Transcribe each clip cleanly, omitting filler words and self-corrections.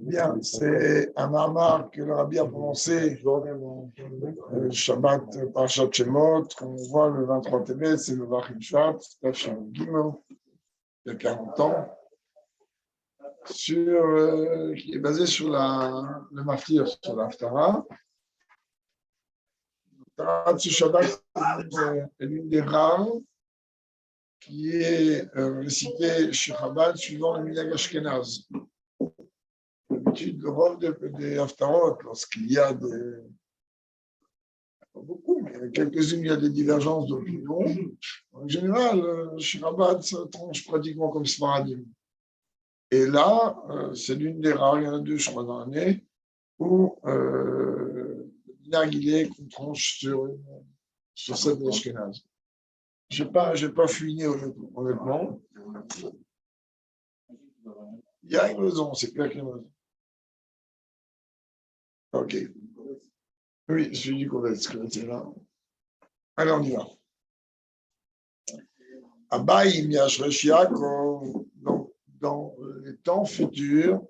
Bien, c'est un mamar que le Rabbi a prononcé Shabbat Parashat Shemot, qu'on voit le 23 Tevet, c'est le Vachim Shat, Tafshin Gimel, il y a 40 ans, qui est basé sur le Maftir, sur l'Haftara. L'Haftara de ce Shabbat est l'une des rares qui est récitée chez Chabad suivant le Minhag Ashkenaz. D'habitude, le rôle des Haftarot, lorsqu'il y a pas beaucoup, mais quelques-unes, il y a des divergences d'opinion. En général, chez Chabad, ça tranche pratiquement comme Sfaradim. Et là, c'est l'une des rares, il y en a deux, je crois, dans l'année, où le Minhag il est qu'on tranche sur cette Ashkenaz. Je n'ai pas fouiné honnêtement. Il y a une raison, c'est clair qu'il y a une raison. Ok. Oui, je suis du Kovetz, c'est là. Allez, on y va. Abaï Miashresh Yaakov, donc dans les temps futurs,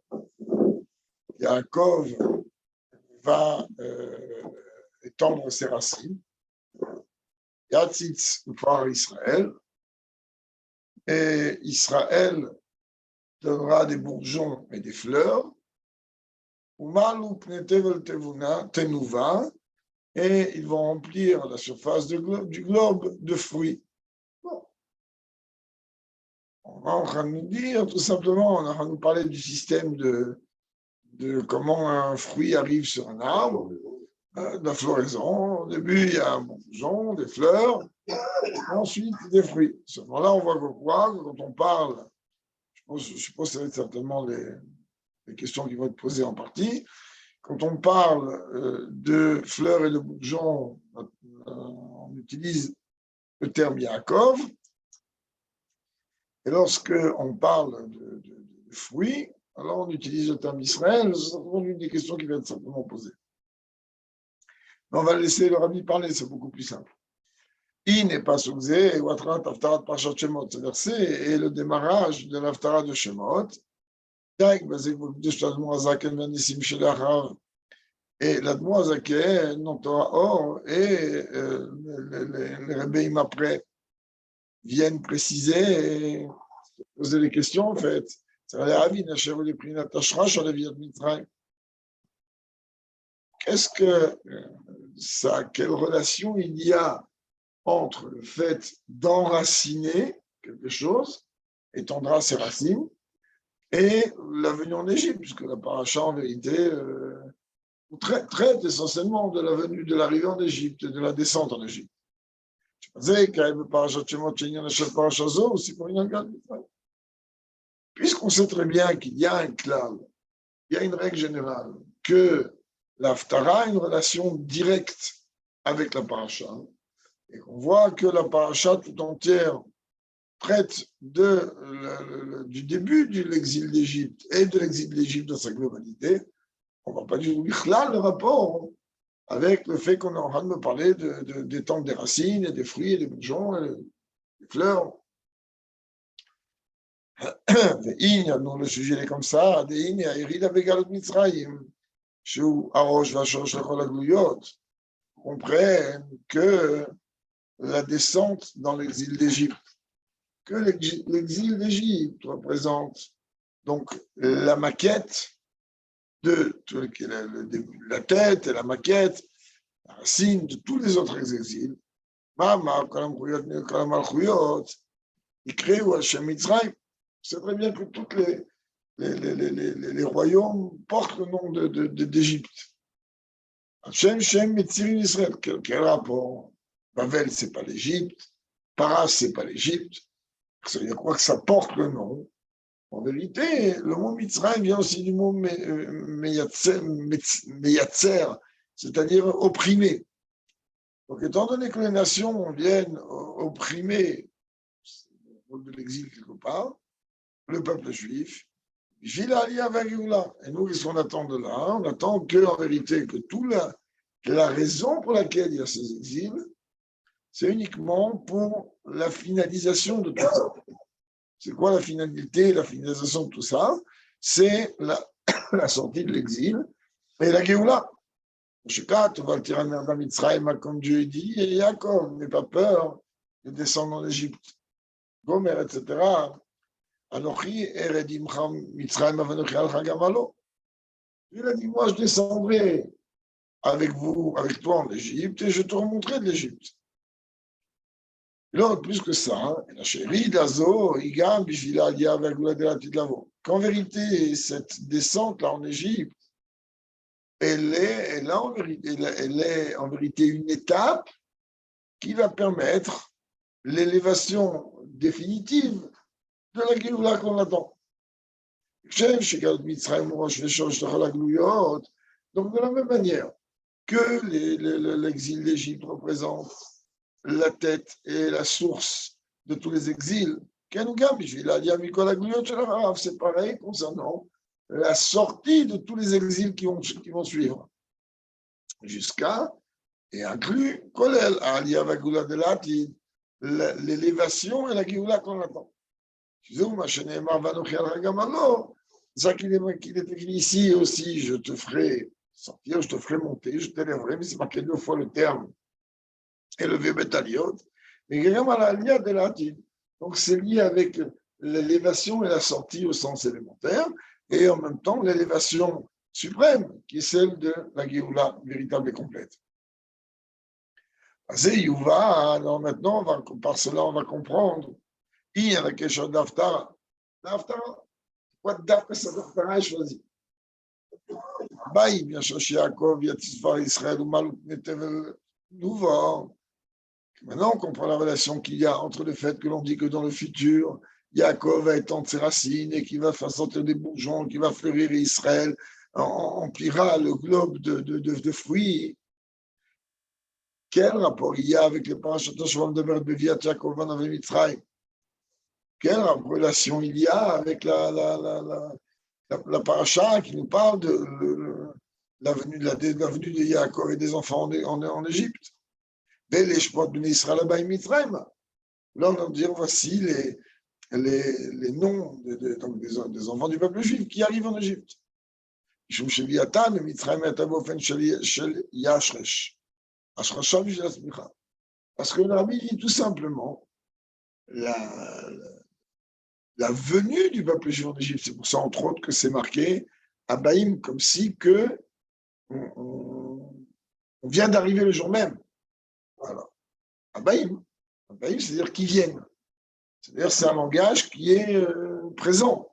Yaakov va étendre ses racines. Yatzitz par Israël, et Israël donnera des bourgeons et des fleurs. Et ils vont remplir la surface du globe de fruits. Bon. On va en train de nous dire, tout simplement, on va nous parler du système de comment un fruit arrive sur un arbre, de la floraison. Au début, il y a un bourgeon, des fleurs, ensuite des fruits. Seulement là, on voit que quand on parle, je suppose que ça va être certainement les questions qui vont être posées en partie. Quand on parle de fleurs et de bourgeons, on utilise le terme Yaakov. Et lorsque on parle de fruits, alors on utilise le terme Israël. C'est certainement une des questions qui va être simplement posée. Mais on va laisser le Rabbi parler, c'est beaucoup plus simple. I n'est pas souzé, et Watrat Haftarat Parashat Shemot, ce verset, et le démarrage de l'Haftarat de Shemot. Et l'Admo Azaken, non Torah Or, et les Rebbeim après viennent préciser et poser des questions, en fait. Qu'est-ce que ça, quelle relation il y a entre le fait d'enraciner quelque chose, étendra ses racines, et la venue en Égypte, puisque la paracha, en vérité, traite essentiellement de la venue, de l'arrivée en Égypte, de la descente en Égypte. Puisqu'on sait très bien qu'il y a un klal, il y a une règle générale, que l'Haftara a une relation directe avec la paracha, et qu'on voit que la paracha tout entière traite du début de l'exil d'Égypte et de l'exil d'Égypte dans sa globalité, on ne va pas dire le rapport avec le fait qu'on est en train de me parler d'étendre des racines, et des fruits, et des bourgeons, et des fleurs. Le sujet est comme ça, on comprend que la descente dans l'exil d'Égypte, que l'exil d'Égypte représente donc la maquette de la tête et la maquette, la racine de tous les autres exils. Il crée Hashem Mitzrayim. C'est très bien que tous les royaumes portent le nom d'Égypte. Hashem Shem Mitzirin Israël. Quel rapport? Babel, c'est pas l'Égypte. Paras, c'est pas l'Égypte. Ça veut dire quoi que ça porte le nom? En vérité, le mot Mitzrayim vient aussi du mot Meyatzer, c'est-à-dire opprimé. Donc, étant donné que les nations viennent opprimer de l'exil quelque part, le peuple juif, et nous, qu'est-ce qu'on attend de là? On attend qu'en vérité, que la raison pour laquelle il y a ces exils, c'est uniquement pour la finalisation de tout ça. C'est quoi la finalité, la finalisation de tout ça? C'est la sortie de l'exil et la Géoula. Moshe, tu vas le tirer vers Mitzrayim, comme Dieu dit, et Yaakov, n'aie pas peur de descendre en Égypte. Gomer, etc. Anochi, Eredim, Mitzrayim, Avanochi, Al-Chagamalo. Il a dit, moi, je descendrai avec vous, avec toi en Égypte, et je te remontrerai de l'Égypte. L'autre, plus que ça, la chérie d'Azo, Igam, Bishvila, Lia, Vergula, de la Tidlavo. Qu'en vérité, cette descente-là en Égypte, elle est en vérité une étape qui va permettre l'élévation définitive de la Géoula qu'on attend. Donc, de la même manière que l'exil d'Égypte représente la tête et la source de tous les exils, c'est pareil concernant la sortie de tous les exils qui vont suivre, jusqu'à et inclut l'élévation et la Géoula qu'on attend. Ça qu'il est écrit ici aussi, je te ferai sortir, je te ferai monter, je t'élèverai, mais c'est marqué 2 fois le terme élevé Betaliot, mais également à l'Aliyah de l'Atid. Donc c'est lié avec l'élévation et la sortie au sens élémentaire, et en même temps l'élévation suprême, qui est celle de la Géoula véritable et complète. Alors maintenant, par cela, on va comprendre. Il y a la question d'Aftara. D'Aftara, quoi d'Aftara, ça d'Aftara est choisi. Baï, bien sûr, Yaakov, Yatisfar, Israël, ou Malouk, Netevel, Nouveau. Maintenant, on comprend la relation qu'il y a entre le fait que l'on dit que dans le futur, Yaakov va étendre ses racines et qu'il va faire sortir des bourgeons, qu'il va fleurir et Israël emplira le globe de fruits. Quel rapport il y a avec les parachutes de Merd Beviat Yaakov Van Mitzrayim? Quelle relation il y a avec la paracha qui nous parle de la venue de Yaakov et des enfants en Égypte? Là, on va dire voici les noms des enfants du peuple juif qui arrivent en Égypte. Parce que le rabbi dit tout simplement la venue du peuple juif en Égypte. C'est pour ça, entre autres, que c'est marqué Abaïm, comme si que on vient d'arriver le jour même. Voilà. Abaïm, c'est-à-dire qu'ils viennent. C'est-à-dire c'est un langage qui est présent.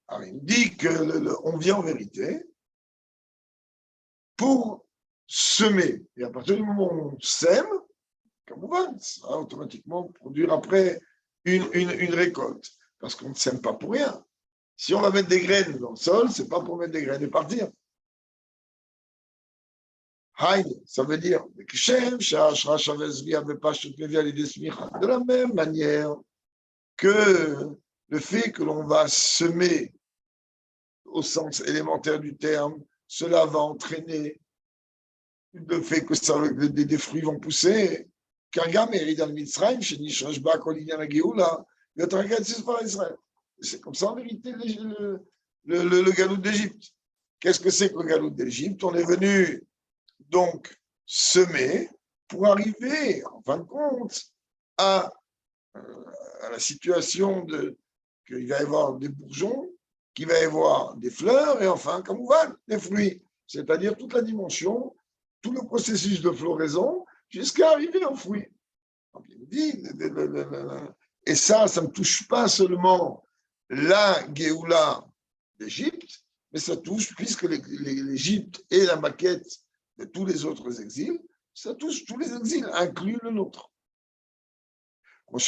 Alors, il dit qu'on vient en vérité pour semer. Et à partir du moment où on sème, comme on va, ça va automatiquement produire après une récolte. Parce qu'on ne sème pas pour rien. Si on va mettre des graines dans le sol, ce n'est pas pour mettre des graines et partir. Ça veut dire de la même manière que le fait que l'on va semer au sens élémentaire du terme, cela va entraîner le fait que des fruits vont pousser. C'est comme ça en vérité le galout d'Égypte. Qu'est-ce que c'est que le galout d'Égypte? On est venu donc semer pour arriver, en fin de compte, à la situation qu'il va y avoir des bourgeons, qu'il va y avoir des fleurs et enfin, comme on va, des fruits. C'est-à-dire toute la dimension, tout le processus de floraison jusqu'à arriver aux fruits. Donc, il dit, et ça ne touche pas seulement la Géoula d'Égypte, mais ça touche, puisque l'Égypte est la maquette de tous les autres exils, ça touche tous les exils, inclus le nôtre. Comme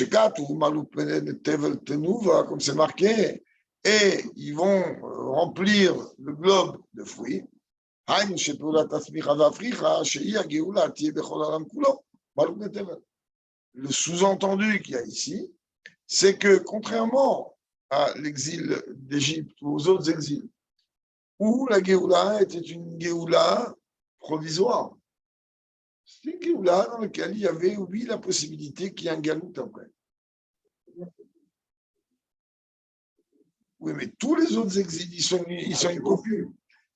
c'est marqué, et ils vont remplir le globe de fruits. Le sous-entendu qu'il y a ici, c'est que contrairement à l'exil d'Égypte ou aux autres exils, où la Géoula était une Géoula provisoire, c'est une Géoula dans laquelle il y avait, oui, la possibilité qu'il y ait un galout après. Oui, mais tous les autres exils, ils sont une copie.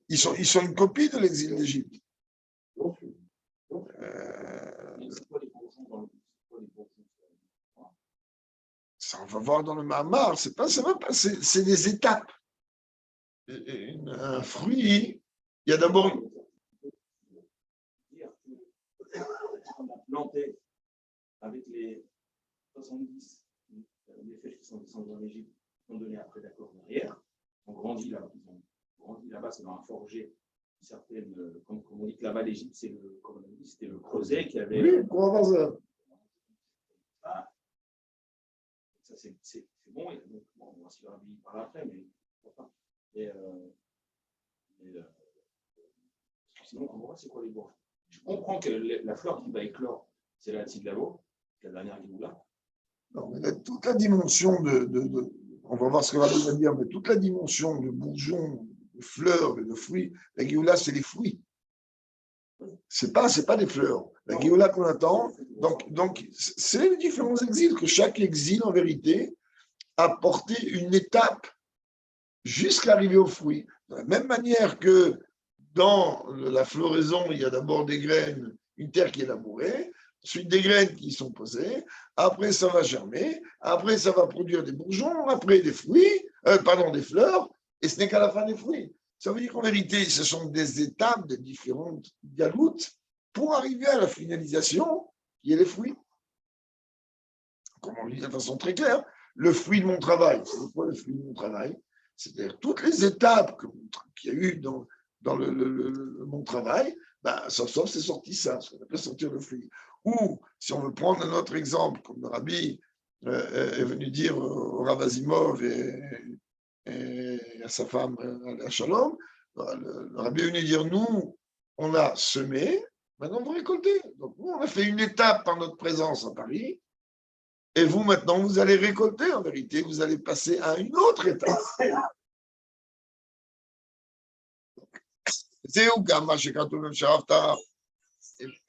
Ils sont une copie de l'exil d'Égypte. Ça, on va voir dans le Mahamar, c'est des étapes. Un fruit, il y a d'abord. Planté avec les 70 les fèches qui sont descendus en Égypte, qui ont donné après d'accord derrière, ont grandi là-bas. Ils ont grandi là-bas, c'est dans un forger. Certaines, comme on dit que là-bas, l'Égypte, c'était le creuset qui avait. Oui, on va voir ça. Ah, ça, c'est bon. Et donc, bon, on va voir si le rabbi parle après, mais enfin. Sinon, on va voir c'est quoi les bourges. Je comprends que la fleur qui va éclore, c'est la Tiglalo, la dernière Géoula. Non, mais toute la dimension on va voir ce que Rabbi va dire, mais toute la dimension de bourgeons, de fleurs et de fruits, la Géoula, c'est les fruits. C'est pas des fleurs. La Géoula qu'on attend, donc c'est les différents exils, que chaque exil, en vérité, a porté une étape jusqu'à arriver aux fruits. De la même manière que dans la floraison, il y a d'abord des graines, une terre qui est labourée, ensuite des graines qui sont posées, après ça va germer, après ça va produire des bourgeons, après des fruits, des fleurs, et ce n'est qu'à la fin des fruits. Ça veut dire qu'en vérité, ce sont des étapes de différentes galoutes pour arriver à la finalisation qui est les fruits. Comme on le dit de façon très claire, le fruit de mon travail, c'est quoi le fruit de mon travail? C'est-à-dire toutes les étapes qu'il y a eu dans mon travail, sauf c'est sorti ça, ce qu'on appelle sortir le fruit. Ou, si on veut prendre un autre exemple, comme le rabbi est venu dire au Rav Azimov et à sa femme, à Shalom, le rabbi est venu dire, nous, on a semé, maintenant on va récolter. Donc nous, on a fait une étape par notre présence à Paris, et vous, maintenant, vous allez récolter, en vérité, vous allez passer à une autre étape.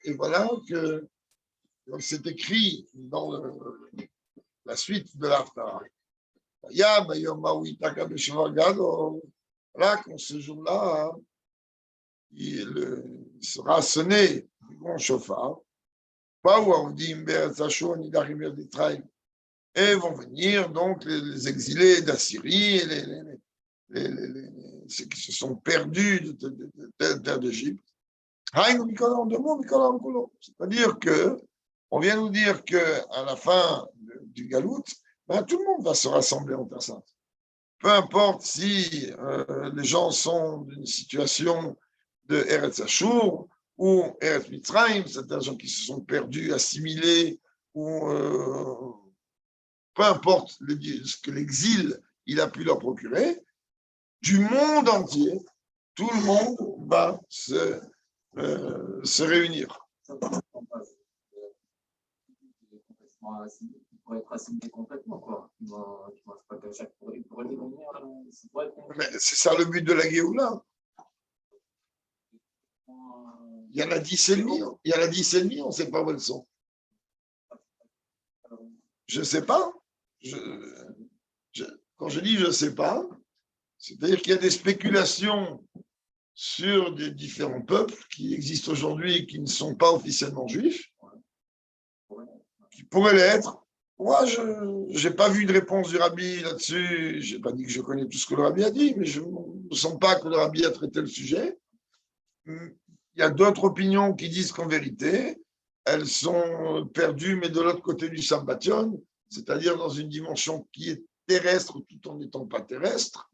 Et voilà que c'est écrit dans la suite de l'Haftarah. Voilà qu'en ce jour-là, il sera sonné du grand chauffard. Et vont venir donc les exilés d'Assyrie, ceux qui se sont perdus de terre d'Égypte. C'est-à-dire que on vient nous dire qu'à la fin du Galout, tout le monde va se rassembler en Terre Sainte. Peu importe si les gens sont dans une situation de Eretz Ashur ou Eretz Mitzrayim, c'est-à-dire des gens qui se sont perdus, assimilés, ou peu importe ce que l'exil il a pu leur procurer, du monde entier, tout le monde va se réunir. Pour être assimilé complètement, quoi. Pas que chaque pourrait devenir. Mais c'est ça le but de la Géoula. Il y en a 10,5, il y en a 10,5, on ne sait pas où elles sont. Je ne sais pas. Quand je dis je ne sais pas, c'est-à-dire qu'il y a des spéculations sur des différents peuples qui existent aujourd'hui et qui ne sont pas officiellement juifs, qui pourraient l'être. Moi, je n'ai pas vu de réponse du rabbi là-dessus. Je n'ai pas dit que je connais tout ce que le rabbi a dit, mais je ne sens pas que le rabbi a traité le sujet. Il y a d'autres opinions qui disent qu'en vérité, elles sont perdues, mais de l'autre côté du Sambation, c'est-à-dire dans une dimension qui est terrestre tout en n'étant pas terrestre.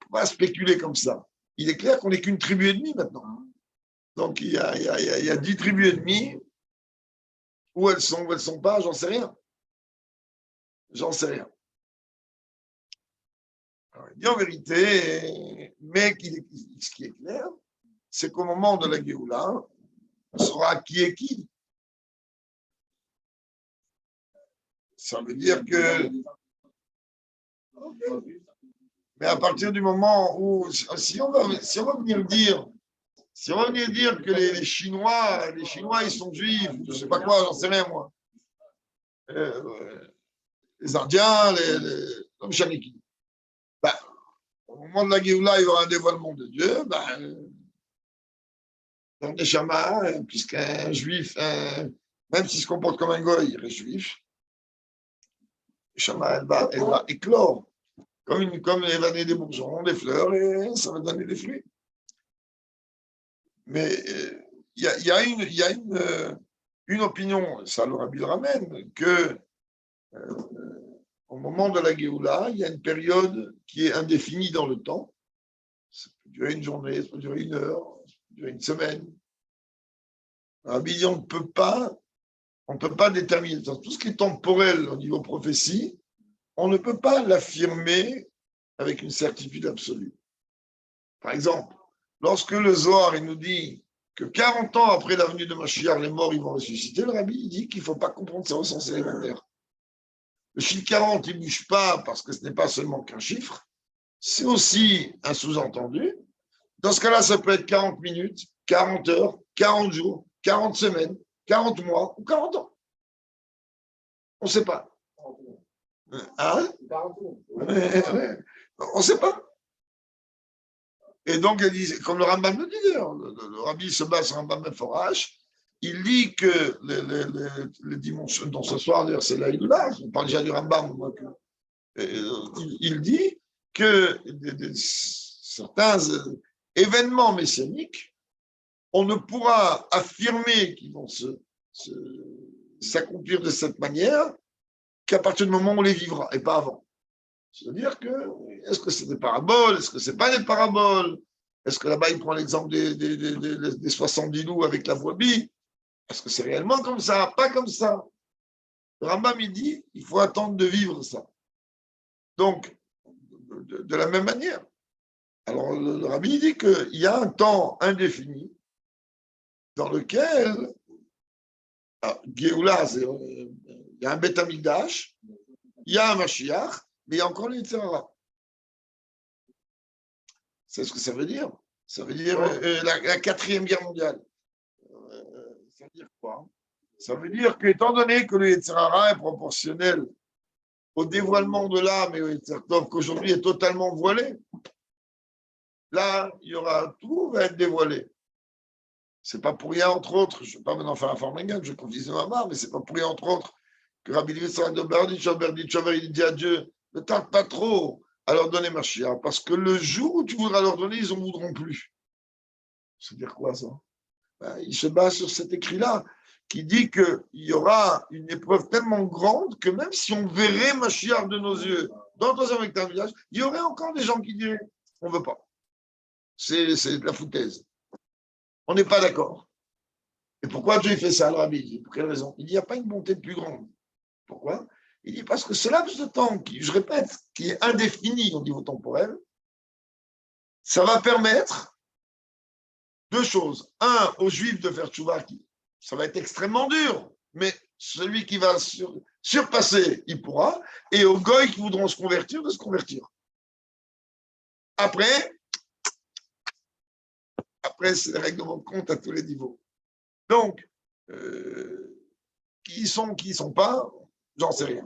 On ne peut pas spéculer comme ça. Il est clair qu'on n'est qu'une tribu et demie maintenant. Donc, il y a 10 tribus et demie. Où elles sont pas, j'en sais rien. J'en sais rien. Alors, il dit en vérité, mais ce qui est clair, c'est qu'au moment de la Géoula, on saura qui est qui. Ça veut dire que. Mais à partir du moment où, si on va venir dire que les Chinois, ils sont juifs, je ne sais pas quoi, j'en sais rien moi. les Indiens, non, mais jamais qui. Ben, au moment de la Géoula, il y aura un dévoilement de Dieu. Dans les Neshama, puisqu'un juif, même s'il se comporte comme un goy, il reste juif. Neshama, elle va éclore, comme elle va donner des bourgeons, des fleurs, et ça va donner des fruits. Mais il y a une opinion, ça le Rabbi le ramène, que au moment de la Géoula, il y a une période qui est indéfinie dans le temps. Ça peut durer une journée, ça peut durer 1 heure, ça peut durer une semaine. Rabbi dit, on ne peut pas déterminer. Tout ce qui est temporel au niveau prophétie, on ne peut pas l'affirmer avec une certitude absolue. Par exemple, lorsque le Zohar il nous dit que 40 ans après la venue de Mashiach, les morts ils vont ressusciter, le Rabbi il dit qu'il ne faut pas comprendre ça au sens élémentaire. Le chiffre 40, il ne bouge pas parce que ce n'est pas seulement qu'un chiffre, c'est aussi un sous-entendu. Dans ce cas-là, ça peut être 40 minutes, 40 heures, 40 jours, 40 semaines, 40 mois ou 40 ans. On ne sait pas. Hein? On ne sait pas. Et donc, elle dit, comme le Rambam le dit d'ailleurs, le Rabbi se base sur Rambam Meforash, il dit que les dimanches, dans ce soir, d'ailleurs, c'est là, on parle déjà du Rambam, il dit que certains événements messianiques, on ne pourra affirmer qu'ils vont s'accomplir de cette manière qu'à partir du moment où on les vivra, et pas avant. C'est-à-dire que, est-ce que c'est des paraboles, est-ce que c'est pas des paraboles, est-ce que là-bas il prend l'exemple des 70 loups avec la brebis, est-ce que c'est réellement comme ça, pas comme ça. Le Rambam il dit, il faut attendre de vivre ça. Donc, de la même manière. Alors, le Rabbi dit qu'il y a un temps indéfini dans lequel, Géoula, il y a un Beth Amikdash, il y a un Mashiach, mais il y a encore l'Yitzhara. C'est ce que ça veut dire. Ça veut dire la 4e guerre mondiale. Ça veut dire quoi? Ça veut dire qu'étant donné que le Yitzhara est proportionnel au dévoilement de l'âme et au Yitzhara, qu'aujourd'hui est totalement voilé, là, il y aura tout va être dévoilé. C'est pas pour rien, entre autres, je ne vais pas maintenant faire un Farmingham, je confie ma marre, mais c'est pas pour rien, entre autres, que Rabbi Yitzhak de Berditchover, il dit à Dieu, ne tarde pas trop à leur donner Mashiach, parce que le jour où tu voudras leur donner, ils n'en voudront plus. Ça veut dire quoi, ça? Il se base sur cet écrit-là, qui dit qu'il y aura une épreuve tellement grande que même si on verrait Mashiach de nos yeux dans ton avec un village, il y aurait encore des gens qui diraient, on ne veut pas. C'est de la foutaise. On n'est pas d'accord. Et pourquoi Dieu fait ça, le Rabbi dit? Pour quelle raison? Il dit, il n'y a pas une bonté plus grande. Pourquoi? Il dit, parce que ce laps de temps, qui, je répète, qui est indéfini au niveau temporel, ça va permettre 2 choses. Un, aux Juifs de faire tchouva, ça va être extrêmement dur, mais celui qui va surpasser, il pourra, et aux Goy qui voudront se convertir, de se convertir. Après, c'est les règlements de compte à tous les niveaux. Donc, qui y sont pas, j'en sais rien.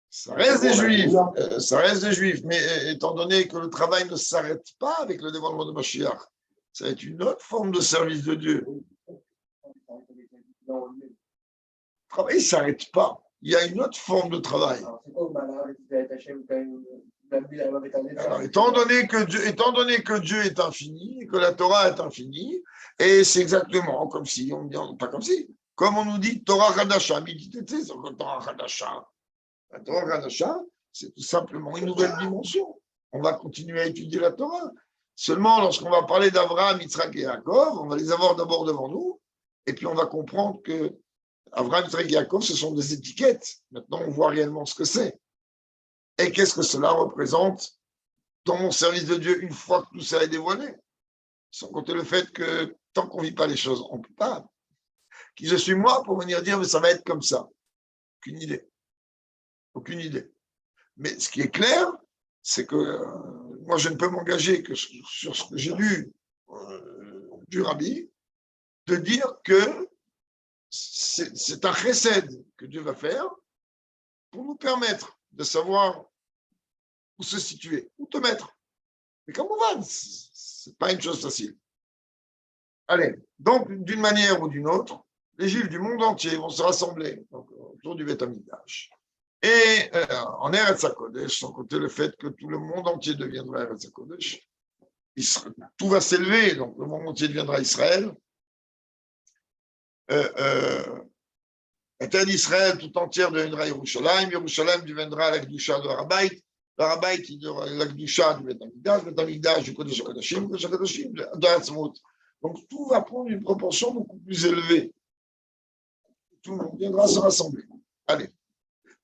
Ça reste des Juifs, mais étant donné que le travail ne s'arrête pas avec le dévoilement de Mashiach, ça va être une autre forme de service de Dieu. Le travail ne s'arrête pas. Il y a une autre forme de travail. Alors, étant donné que Dieu est infini, que la Torah est infinie, et c'est exactement comme si, pas comme si, comme on nous dit Torah Hadasha, c'est Torah Hadasha. La Torah Hadasha, c'est tout simplement une nouvelle dimension. On va continuer à étudier la Torah. Seulement, lorsqu'on va parler d'Abraham, Yitzhak et Yaakov, on va les avoir d'abord devant nous, et puis on va comprendre que Abraham, Yitzhak et Yaakov, ce sont des étiquettes. Maintenant, on voit réellement ce que c'est. Et qu'est-ce que cela représente dans mon service de Dieu une fois que tout ça est dévoilé? Sans compter le fait que tant qu'on ne vit pas les choses, on ne peut pas. Qui je suis moi pour venir dire, mais ça va être comme ça? Aucune idée. Aucune idée. Mais ce qui est clair, c'est que moi, je ne peux m'engager que sur ce que j'ai lu du Rabbi, de dire que c'est un chesed que Dieu va faire pour nous permettre de savoir où se situer, où te mettre. Mais comment on va? C'est pas une chose facile. Allez, donc d'une manière ou d'une autre, les Juifs du monde entier vont se rassembler autour du Beth Amikdash. Et en Eretz HaKodesh, sans compter le fait que tout le monde entier deviendra Eretz HaKodesh, tout va s'élever, donc le monde entier deviendra Israël. La terre d'Israël tout entière deviendra Yerushalayim. Yerushalayim deviendra la Kedusha de Harabait. Le Harabait, il deviendra la Kedusha du Beth Amikdash, le Beth Amikdash du Kodesh HaKodashim, le Kodesh HaKodashim de Ha'atzmaut. Donc tout va prendre une proportion beaucoup plus élevée. Tout le monde viendra se rassembler. Allez.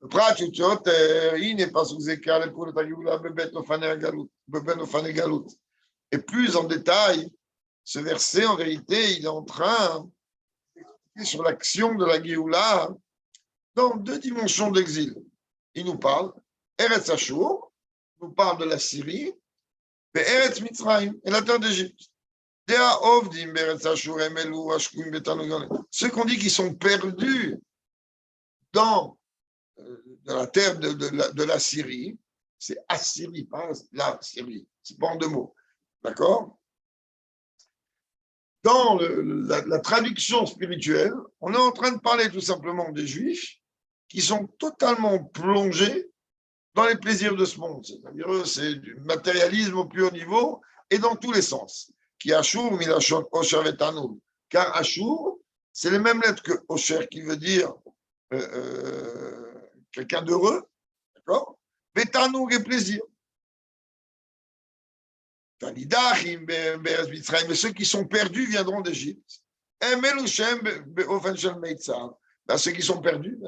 Le prat, il n'est pas sous écart pour le Tagioula, Bebet Ofane Galut. Et plus en détail, ce verset, en vérité, il est en train d'expliquer sur l'action de la Géoula dans deux dimensions d'exil. Il nous parle, Eretz Ashur, nous parle de la Syrie, et Eretz Mitzrayim, et la terre d'Égypte. Ceux qu'on dit qu'ils sont perdus dans la terre de la Syrie, c'est Assyrie, pas la Syrie, c'est pas en deux mots. D'accord? Dans la traduction spirituelle, on est en train de parler tout simplement des Juifs qui sont totalement plongés dans les plaisirs de ce monde. C'est-à-dire, c'est du matérialisme au plus haut niveau et dans tous les sens. Qui Ashur, Milachon, Osher Vetanoul. Car Ashur, c'est les mêmes lettres que Osher, qui veut dire quelqu'un d'heureux, d'accord? Vetanoul et plaisir. Mais ceux qui sont perdus viendront d'Égypte. Ceux qui sont perdus,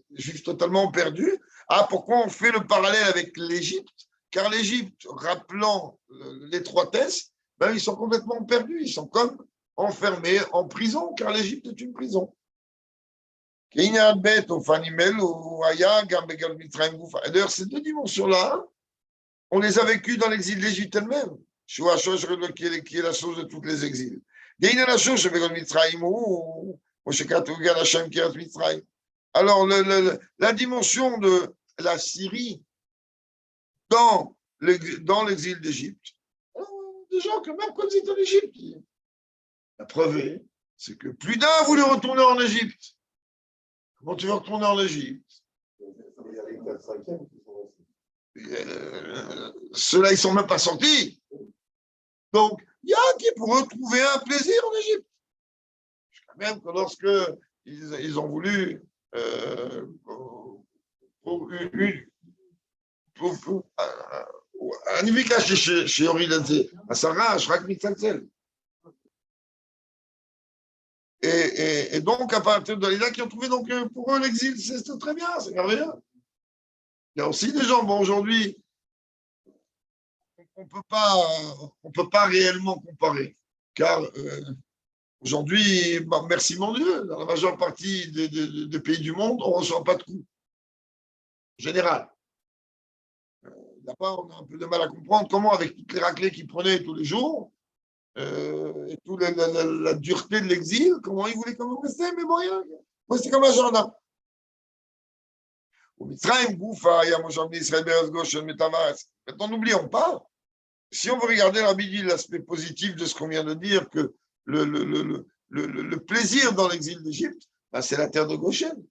les Juifs totalement perdus. Ah, pourquoi on fait le parallèle avec l'Égypte? Car l'Égypte, rappelant l'étroitesse, ils sont complètement perdus. Ils sont comme enfermés en prison, car l'Égypte est une prison. D'ailleurs, ces deux dimensions-là, on les a vécues dans l'exil d'Égypte elle-même. Qui est la source de tous les exils. Alors, la dimension de la Syrie dans l'exil d'Égypte, des gens que même quand ils étaient en Égypte, la preuve est, c'est que plus d'un voulait retourner en Égypte. Comment tu veux retourner en Égypte? Ceux-là, ils ne sont même pas sortis. Donc, il y a qui pourraient trouver un plaisir en Égypte. Même que lorsque ils ont voulu אני ביקשתי שיוריד את זה 10, רק מצלצל. Et donc, à partir de là, qui ont trouvé, donc, pour eux, l'exil, c'est très bien, c'est merveilleux. Il y a aussi des gens, bon, aujourd'hui, on peut pas réellement comparer, car aujourd'hui, merci mon Dieu, dans la majeure partie des pays du monde, on ne reçoit pas de coups, en général. D'abord, on a un peu de mal à comprendre comment, avec toutes les raclées qu'ils prenaient tous les jours, et toute la dureté de l'exil, comment ils voulaient quand même rester, mais bon, c'est comme un jardin. Maintenant, n'oublions pas, si on veut regarder la Bible, l'aspect positif de ce qu'on vient de dire, que le plaisir dans l'exil d'Égypte, c'est la terre de Goshen.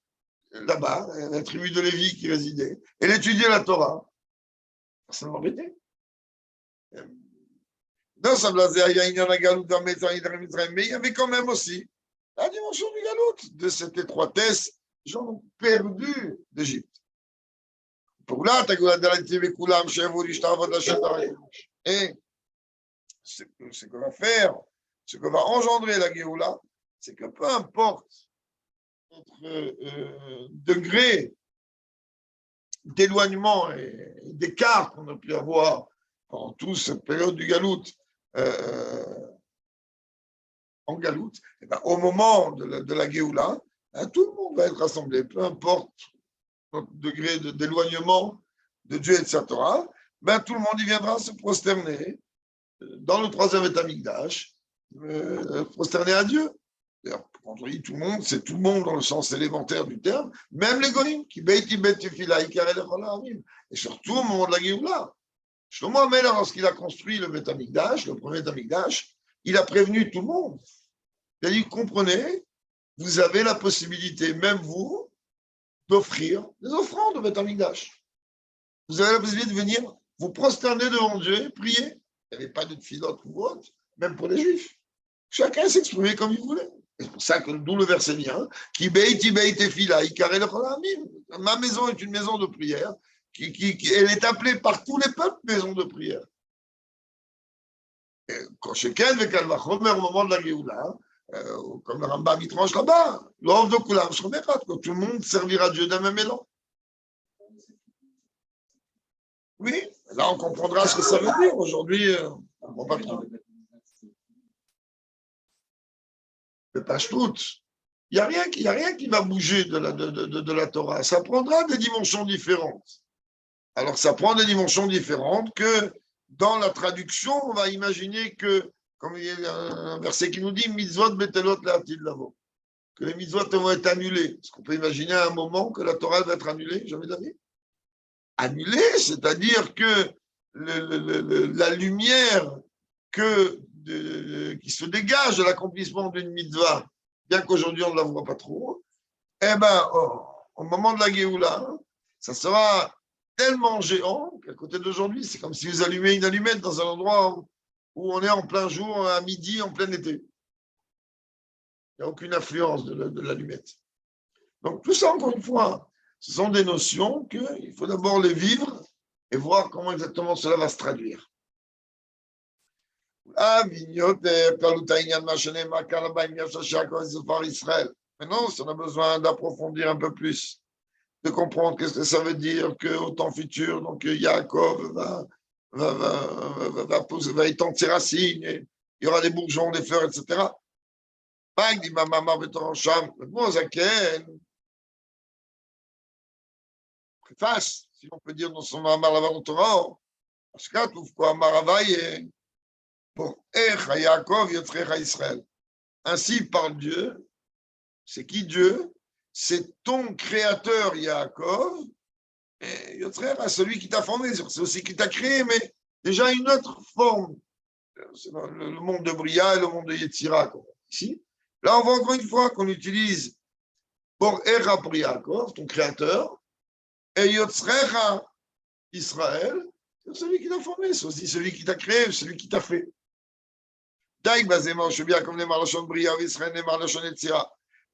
Là-bas, la tribu de Lévi qui résidait. Elle étudiait la Torah. Ça m'embêtait. Mais il y avait quand même aussi la dimension du galout, de cette étroitesse, les gens ont perdu d'Égypte. Et ce qu'on va faire, ce que va engendrer la Géoula, c'est que peu importe notre degré d'éloignement et d'écart qu'on a pu avoir pendant toute cette période du galout, en galout, au moment de la Géoula, tout le monde va être rassemblé, peu importe notre degré d'éloignement de Dieu et de sa Torah, tout le monde y viendra se prosterner dans le troisième Beth Amikdash, prosterner à Dieu. D'ailleurs, quand on dit tout le monde, c'est tout le monde dans le sens élémentaire du terme, même les goïms, qui beiti bet tefila, ikarel echol ha'amim. Et surtout au moment de la Géoula. Shlomo Amelech, lorsqu'il a construit le Beth Amikdash, le premier Beth Amikdash, il a prévenu tout le monde. Il a dit, comprenez, vous avez la possibilité, même vous, d'offrir des offrandes au Beth Amikdash. Vous avez la possibilité de venir vous prosterner devant Dieu et prier. Il n'y avait pas de filote ou autre, même pour les Juifs. Chacun s'exprimait comme il voulait. C'est pour ça que d'où le verset vient, qui beiti fila, ikarel echol ha'amim. Ma maison est une maison de prière, elle est appelée par tous les peuples maison de prière. Quand chacun veut qu'elle va remettre au moment de la Géoula, comme le Rambam il tranche là-bas, l'offre de Koulam se remettra, tout le monde servira Dieu d'un même élan. Oui, là on comprendra ce que ça veut dire. Aujourd'hui, on ne comprend pas trop. Le Pashtout, il n'y a rien qui va bouger de la Torah. Ça prendra des dimensions différentes. Alors, ça prend des dimensions différentes que dans la traduction, on va imaginer que, comme il y a un verset qui nous dit, mitzvot betelot la'atid lavo, que les mitzvot vont être annulés. Est-ce qu'on peut imaginer à un moment que la Torah va être annulée? Jamais d'avis. Annulée, c'est-à-dire que la lumière qui se dégage de l'accomplissement d'une mitzvah, bien qu'aujourd'hui on ne la voit pas trop, eh bien, au moment de la Géoula, ça sera tellement géant qu'à côté d'aujourd'hui, c'est comme si vous allumez une allumette dans un endroit où on est en plein jour, à midi, en plein été. Il n'y a aucune influence de l'allumette. Donc, tout ça, encore une fois, ce sont des notions qu'il faut d'abord les vivre et voir comment exactement cela va se traduire. Maintenant, si on a besoin d'approfondir un peu plus, de comprendre qu'est-ce que ça veut dire qu'au temps futur, donc Yaakov va étendre ses racines, et il y aura des bourgeons, des fleurs, etc. Préface, si on peut dire dans son Mamar Lavan Torah, parce que tout quoi Maravaye, bon, Yaakov Yotrecha Israël. Ainsi parle Dieu. C'est qui Dieu? C'est ton créateur Yaakov, et Yotrecha, celui qui t'a formé, c'est aussi qui t'a créé, mais déjà une autre forme. C'est le monde de Bria et le monde de Yetzira. Ici, là, on voit encore une fois qu'on utilise pour Echa pour Yaakov, ton créateur, et Yotzrecha Israël, c'est celui qui t'a formé, c'est aussi celui qui t'a créé, celui qui t'a fait.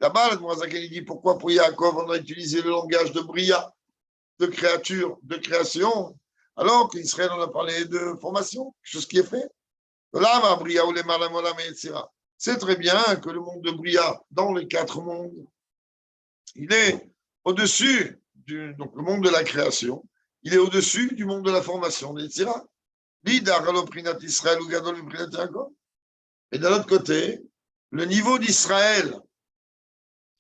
Là-bas, le Mourazaken dit pourquoi pour Yaakov on a utilisé le langage de Bria, de créature, de création, alors qu'Israël on a parlé de formation, quelque chose qui est fait. C'est très bien que le monde de Bria, dans les 4 mondes, il est au-dessus, donc le monde de la création, il est au-dessus du monde de la formation d'Yetzira. Et d'un autre côté, le niveau d'Israël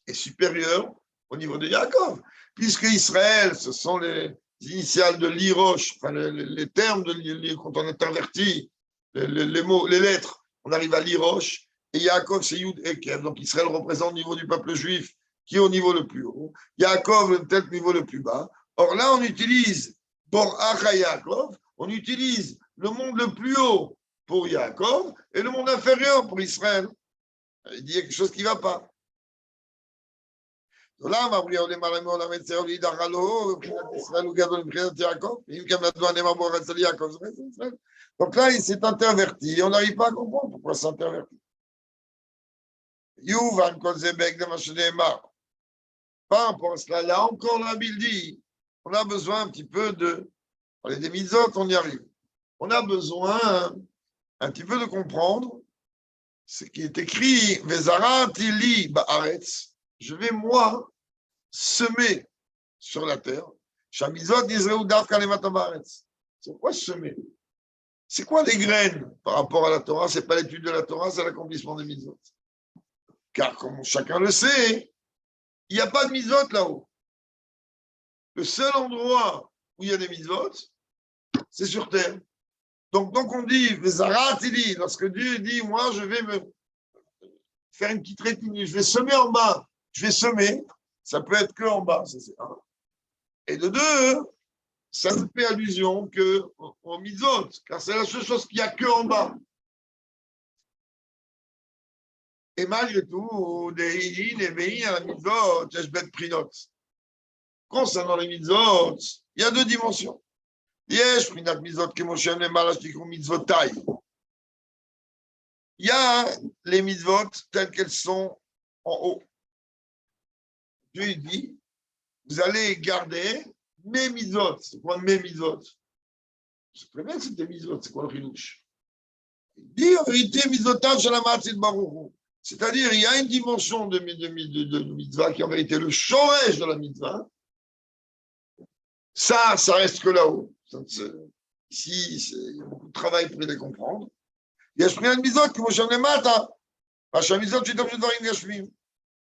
est supérieur au niveau de Yaakov, puisque Israël, ce sont les initiales de l'Irosh, enfin les termes quand on intervertit les mots, les lettres, on arrive à l'Irosh, et Yaakov, c'est Yud Ekev, donc Israël représente le niveau du peuple juif, qui est au niveau le plus haut, Yaakov, peut-être le niveau le plus bas. Or là, on utilise, pour Acha Yaakov, on utilise le monde le plus haut pour Yaakov et le monde inférieur pour Israël. Il dit quelque chose qui ne va pas. Donc là, il s'est interverti. On n'arrive pas à comprendre pourquoi c'est interverti. Par rapport à cela, là encore, la Bible dit, on a besoin un petit peu de... Parler des mitzvot, on y arrive. On a besoin un petit peu de comprendre ce qui est écrit, Vezaratili ba'aretz, je vais moi semer sur la terre. Shamizot Israël davka lemata ba'aretz. C'est quoi semer? C'est quoi les graines par rapport à la Torah? C'est pas l'étude de la Torah, c'est l'accomplissement des mitzvot. Car comme chacun le sait, il n'y a pas de mitzvot là-haut. Le seul endroit où il y a des mitzvot, c'est sur terre. Donc on dit, lorsque Dieu dit, moi je vais faire une petite rétine, je vais semer en bas, je vais semer, ça peut être que en bas, ça c'est un. Et de deux, ça ne fait allusion qu'aux mitzvot, car c'est la seule chose qu'il n'y a que en bas. Et malgré tout, des Ilin et Vein à la mitzvot, Yeshbet Prinot. Concernant les mitzvot, il y a deux dimensions. Yesh Prinat mitzvot que Moshe les malash tikrou mitzvotai. Il y a les mitzvot telles qu'elles sont en haut. Dieu dit, vous allez garder mes mitzvot. C'est quoi mes mitzvot? C'est très bien que c'est des mitzvot, c'est quoi le rinouche? Il dit en vérité, mitzvotav shalamatid baruchu. C'est-à-dire, il y a une dimension de mitzvah qui est en vérité le shoresh de la mitzvah. Ça reste que là-haut. Ici, il y a beaucoup de travail pour les comprendre. Il y a ce mitzvot qui vont changer matin.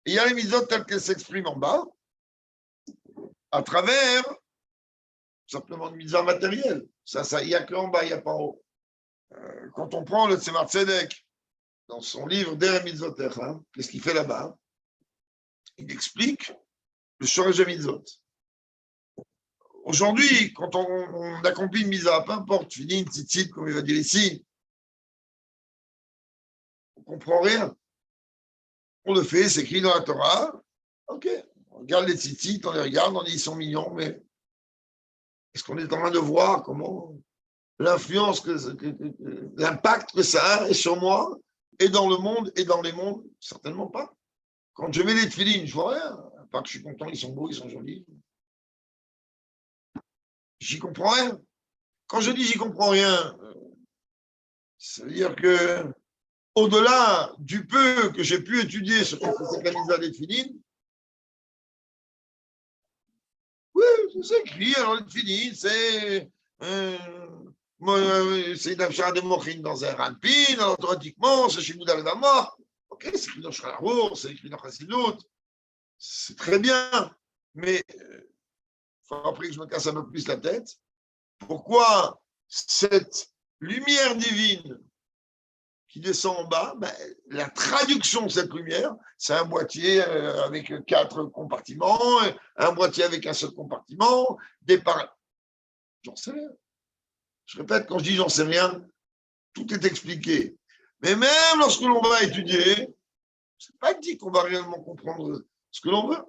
Il y a les mitzvot telles qu'elles s'expriment en bas, à travers simplement de mitzvah matérielle. Ça, il n'y a qu'en bas, il n'y a pas en haut. Quand on prend le Tzemar Tzedek, dans son livre Der Mitzvoter, qu'est-ce qu'il fait là-bas? Il explique le shoresh de mitzvot. Aujourd'hui, quand on accomplit une mitzvah, peu importe, filin, tzitzit, comme il va dire ici, on ne comprend rien. On le fait, c'est écrit dans la Torah. Ok, on regarde les tzitzit, on les regarde, on dit ils sont mignons, mais est-ce qu'on est en train de voir comment l'influence, l'impact que ça a sur moi, et dans le monde, et dans les mondes? Certainement pas. Quand je mets les tefilines, je vois rien. À part que je suis content, ils sont beaux, ils sont jolis. J'y comprends rien. Quand je dis j'y comprends rien, ça veut dire que au-delà du peu que j'ai pu étudier sur cette mitzvah des tefilines, oui, c'est écrit, alors les tefilines, c'est une affaire de mochin dans un ranpin, alors automatiquement, c'est chez Bouddha Levamor. Ok, c'est écrit dans Shrahour, c'est écrit dans Chassidut, c'est très bien, mais il faut après que je me casse un peu plus la tête. Pourquoi cette lumière divine qui descend en bas, la traduction de cette lumière, c'est un boîtier avec 4 compartiments, un boîtier avec un seul compartiment, J'en sais rien. Je répète, quand je dis j'en sais rien, tout est expliqué. Mais même lorsque l'on va étudier, c'est pas dit qu'on va réellement comprendre ce que l'on veut.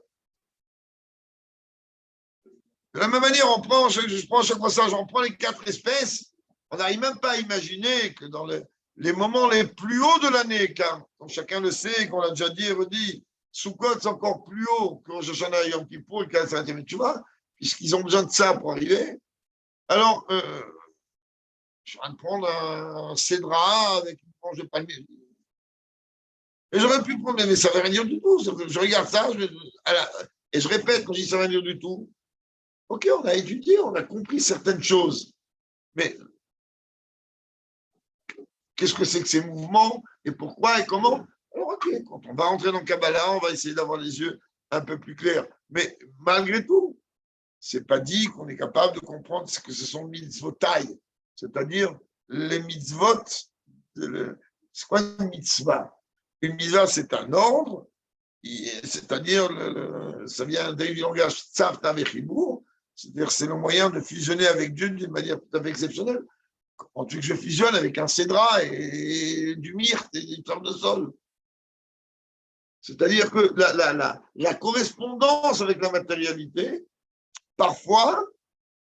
De la même manière, je prends chaque passage, on prend les 4 espèces, on n'arrive même pas à imaginer que dans les moments les plus hauts de l'année, car comme chacun le sait, qu'on l'a déjà dit et redit, Sukkot c'est encore plus haut que Rosh Hashanah et Yom Kippour et Kal Seret Teshuvah, puisqu'ils ont besoin de ça pour arriver. Alors, je suis en train de prendre un cédra avec une branche de palmier. Et j'aurais pu prendre, mais ça ne veut rien dire du tout. Je regarde ça, et je répète quand je dis ça ne veut rien dire du tout. Ok, on a étudié, on a compris certaines choses, mais qu'est-ce que c'est que ces mouvements et pourquoi et comment? Alors, ok, quand on va rentrer dans le Kabbalah, on va essayer d'avoir les yeux un peu plus clairs. Mais malgré tout, ce n'est pas dit qu'on est capable de comprendre ce que ce sont mitzvotai, c'est-à-dire les mitzvot. C'est quoi une mitzvah? Une mitzvah, c'est un ordre, c'est-à-dire, ça vient du langage tzavta vechibur, c'est-à-dire c'est le moyen de fusionner avec Dieu d'une manière tout à fait exceptionnelle. Quand tu veux que je fusionne avec un cédra et du myrte et des fleurs de sol. C'est-à-dire que la correspondance avec la matérialité, parfois,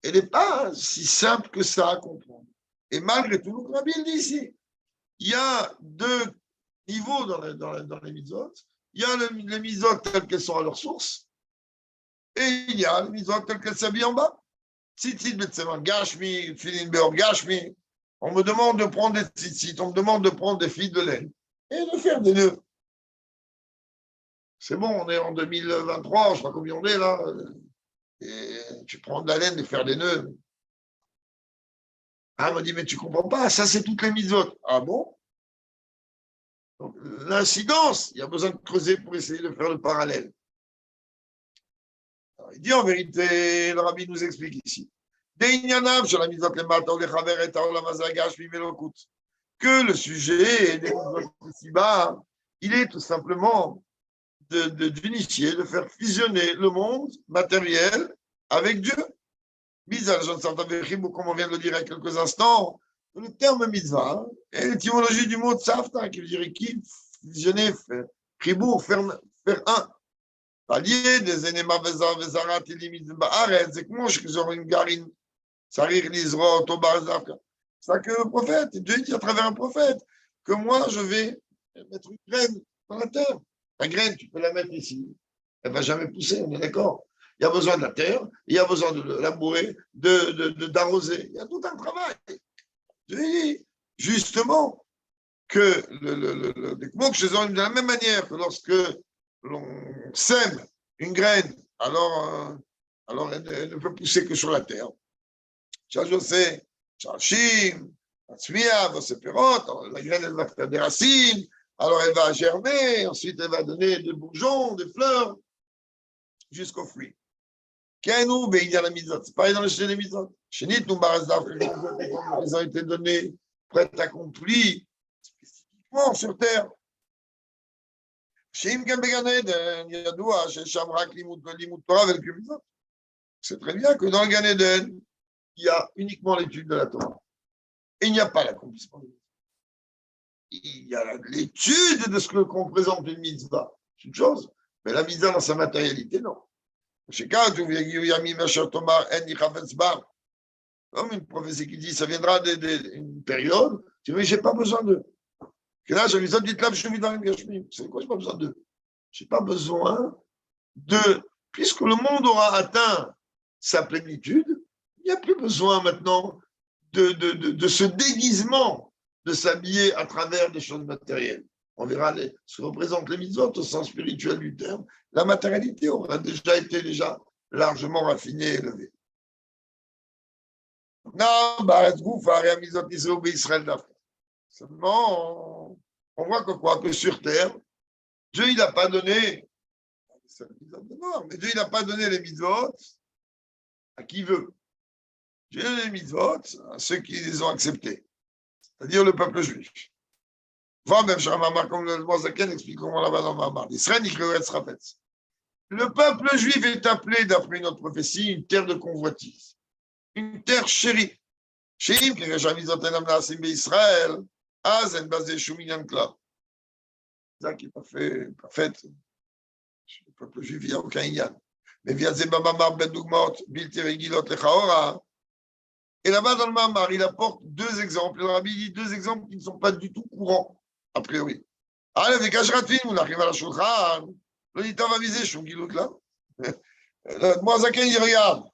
elle n'est pas si simple que ça à comprendre. Et malgré tout, comme Rabbi dit ici, il y a 2 niveaux dans les mitzvot. Il y a les mitzvot telles qu'elles sont à leur source, et il y a les mitzvot telles qu'elles s'habillent en bas. Tzitzit betseman gashmi, filin beor gashmi. On me demande de prendre des tzitzit, on me demande de prendre des fils de laine et de faire des nœuds. C'est bon, on est en 2023, je sais pas combien on est là. Et tu prends de la laine et faire des nœuds. Ah, on m'a dit, mais tu comprends pas, ça c'est toutes les mitzvot. Ah bon? Donc, l'incidence, il y a besoin de creuser pour essayer de faire le parallèle. Alors, il dit en vérité, le rabbi nous explique ici, que le sujet des mitzvot ici-bas il est tout simplement d'unifier, de faire fusionner le monde matériel avec Dieu. Mitzvah, comme on vient de le dire il y a quelques instants, le terme mitzvah est l'étymologie du mot tzavta, qui veut dire équipe, fusionner, chibour, faire un. Allié des énémas vezarat et limites ba'aret, c'est comment je suis une garine, sarir l'isra, tobar zavka. C'est ça que le prophète, Dieu dit à travers un prophète, que moi je vais mettre une graine dans la terre. La graine, tu peux la mettre ici, elle ne va jamais pousser, on est d'accord. Il y a besoin de la terre, il y a besoin de labourer, d'arroser. Il y a tout un travail. Je dis justement que de la même manière que lorsque l'on sème une graine, alors elle ne peut pousser que sur la terre. La graine, elle va faire des racines, alors elle va germer, ensuite elle va donner des bourgeons, des fleurs, jusqu'aux fruits. C'est pareil dans le chez les mitzvot. Chez nous, ils ont été donnés, prêts, accomplis, spécifiquement sur terre. C'est très bien que dans le Gan Eden, il y a uniquement l'étude de la Torah. Et il n'y a pas l'accomplissement. Il y a l'étude de ce que représente une mitzvah. C'est une chose. Mais la mitzvah dans sa matérialité, non. Comme une prophétie qui dit, ça viendra d'une période, tu dis, mais je n'ai pas besoin d'eux. Que là, j'ai besoin de dire, je suis dans le Gashmi. C'est quoi, je n'ai pas besoin d'eux. Je n'ai pas besoin de. Puisque le monde aura atteint sa plénitude, il n'y a plus besoin maintenant de ce déguisement de s'habiller à travers des choses matérielles. On verra ce que représentent les mitzvot au sens spirituel du terme. La matérialité aura déjà été largement raffinée et élevée. Non, seulement, on voit que sur terre, Dieu il n'a pas donné, mais Dieu il n'a pas donné les mitzvot à qui veut. Dieu a donné les mitzvot à ceux qui les ont acceptés, c'est-à-dire le peuple juif. Voir même comme le Mozaken explique comment là-bas dans Mamar. Israël, le peuple juif est appelé, d'après notre prophétie, une terre de convoitise, une terre chérie. Chérim, qui n'a jamais Israël, Azen basé Shuminyan Kla. C'est ça qui n'est pas fait. Le peuple juif, il n'y a aucun Inyan. Mais via Zebamamar Ben Dougmot, Bilti Regilot Lechaora. Et là-bas dans le Mamar, il apporte deux exemples. Le Rabbi dit deux exemples qui ne sont pas du tout courants. A priori. Avec Ashratin, on arrive à la Shulchan. L'auditeur va viser Shungilut là. Le Moazaken, il regarde.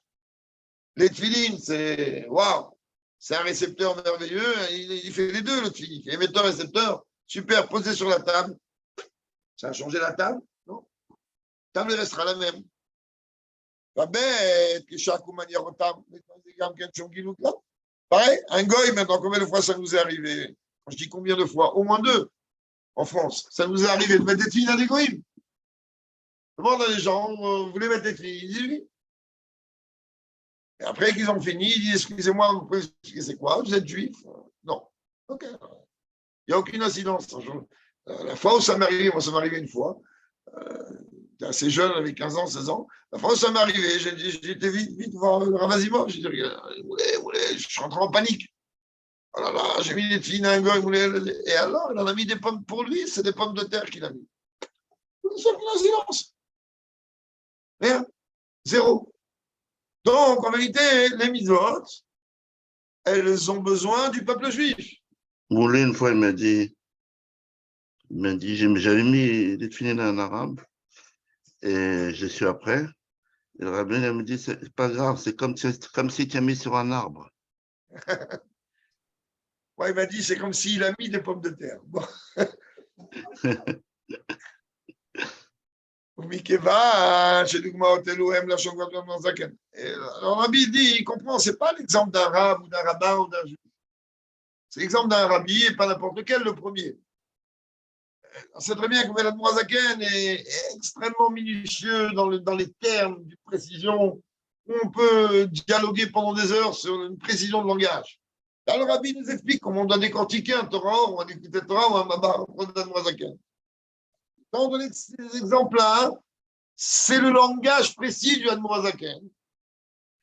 Les tefilines, c'est waouh. C'est un récepteur merveilleux. Il fait les deux, le tefilin. Émetteur, récepteur. Super, posé sur la table. Ça a changé la table? Non. La table restera la même. Pas bête que chaque manière au table. Pareil, un goy, maintenant, combien de fois ça nous est arrivé? Quand je dis combien de fois? Au moins deux. En France, ça nous est arrivé de mettre des filles dans des goïms. Demande à des gens, vous voulez mettre des filles? Ils disent oui. Et après qu'ils ont fini, ils disent, excusez-moi, vous pouvez expliquer c'est quoi? Vous êtes juif? Non. Ok. Il n'y a aucune incidence. La fois où ça m'est arrivé, moi ça m'est arrivé une fois, j'étais assez jeune, avec 15 ans, 16 ans, la fois où ça m'est arrivé, j'étais vite voir le Ravazimov, j'ai dit, je suis rentré en panique. Oh là là, j'ai mis des filles dans un goy, et alors, il en a mis des pommes pour lui, c'est des pommes de terre qu'il a mis. Seul silence. Rien. Zéro. Donc, en vérité, les mitzvot, elles ont besoin du peuple juif. Moulé, une fois, il m'a dit, j'avais mis des filines en arabe, et je suis après. Et le rabbin, il me dit, c'est pas grave, c'est comme si tu as mis sur un arbre. Ouais, il m'a dit, c'est comme s'il a mis des pommes de terre. Bon. Alors, Rabbi dit, il comprend, ce n'est pas l'exemple d'un rabbin ou d'un rabbin ou d'un juif. C'est l'exemple d'un rabbi et pas n'importe lequel, le premier. On sait très bien que Mélad Moazaken est extrêmement minutieux dans les termes de précision. On peut dialoguer pendant des heures sur une précision de langage. Là, le rabbi nous explique comment on doit décortiquer un Torah, on va décortiquer un Torah ou un Mabar, un Moazaken. Dans donné ces exemples-là, c'est le langage précis du Admor Hazaken.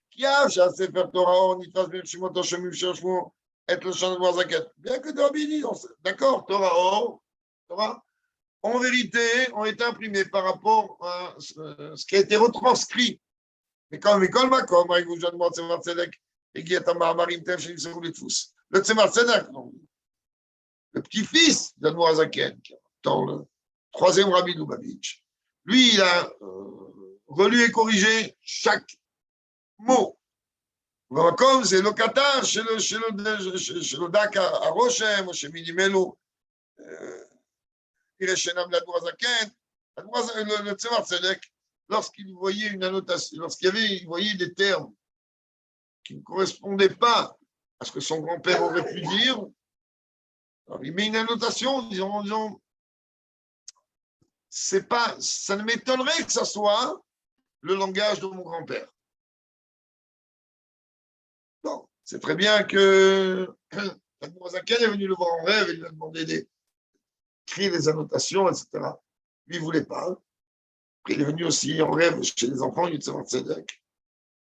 Qui a Sefer Torah, Nitras Ben Shimon, Toshemim, Shashmo, et le Shan Admor Hazaken. Bien que Rabbi dit, d'accord, Torah, en vérité, ont été imprimés par rapport à ce qui a été retranscrit. Mais comme Makom, avec vous, Jean de Tzemar Tzedek, et Guillaume Maharim Tev, chez les Fous. Le Tzemar Tzedek, le petit-fils d'Admor Hazaken, dans le troisième Rabbi Lubavitch, lui, il a relu et corrigé chaque mot. Comme c'est le Qatar, chez le Dak à Rochem, chez Minimelo, le Tzemar Tzedek, lorsqu'il voyait une annotation, il voyait des termes qui ne correspondaient pas à ce que son grand-père aurait pu dire, alors il met une annotation en disant ça ne m'étonnerait que ça soit le langage de mon grand-père. Non, c'est très bien que l'Admor Hazaken est venu le voir en rêve et lui a demandé d'écrire les annotations, etc. Lui, il ne voulait pas. Après, il est venu aussi en rêve chez les enfants du Tzemar Tzedek.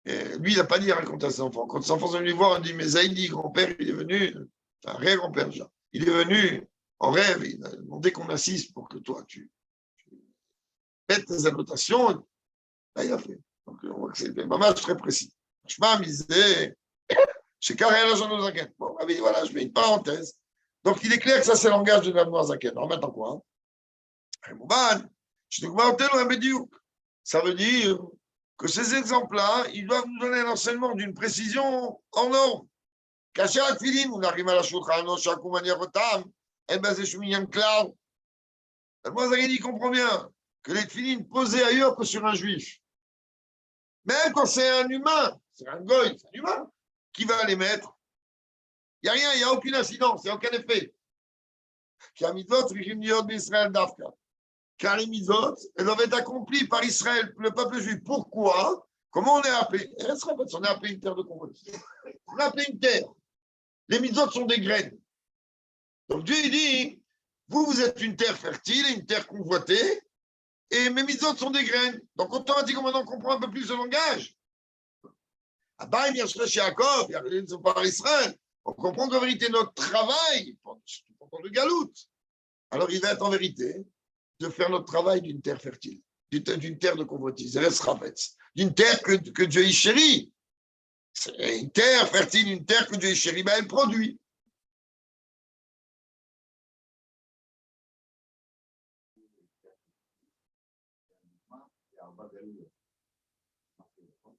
Et lui, il n'a pas dit à raconter à ses enfants. Quand ses enfants sont venus voir, il dit, mais Zaïdi, grand-père, il est venu, un vrai grand-père déjà, il est venu en rêve, il a demandé qu'on assiste pour que toi, tu mettes tes annotations. Là, il a fait. Donc, on voit que c'est un match très précis. Je m'amusais. Chez Karel Admor Hazaken. Bon, voilà, je mets une parenthèse. Donc, il est clair que ça, c'est le langage de l'Admor Hazaken. Alors, maintenant quoi? Ça veut dire que ces exemples-là, ils doivent nous donner un enseignement d'une précision en ordre. Caché à Tfilin, on arrive à la Shulchan, chaque manière rotam, et ben c'est Shuminyan Cloud. L'Admor Hazaken, il comprend bien que les Tfilin posés ailleurs que sur un juif. Même quand c'est un humain, c'est un goy, c'est un humain, qui va les mettre. Il n'y a rien, il n'y a aucune incidence, il n'y a aucun effet. Car les mitzvot, elles doivent être accomplies par Israël, le peuple juif. Pourquoi? Comment on est appelé? On est appelé une terre de convoitise. On est appelé une terre. Les mitzvot sont des graines. Donc Dieu il dit, vous êtes une terre fertile, une terre convoitée, et mes mitzvot sont des graines. Donc automatiquement, maintenant, on comprend un peu plus le langage. Par Israël, on comprend qu'en vérité, notre travail, pendant le galout, alors il va être en vérité de faire notre travail d'une terre fertile, d'une terre de convoitise, d'une terre que Dieu chérit. C'est une terre fertile, une terre que Dieu chérit, ben elle produit.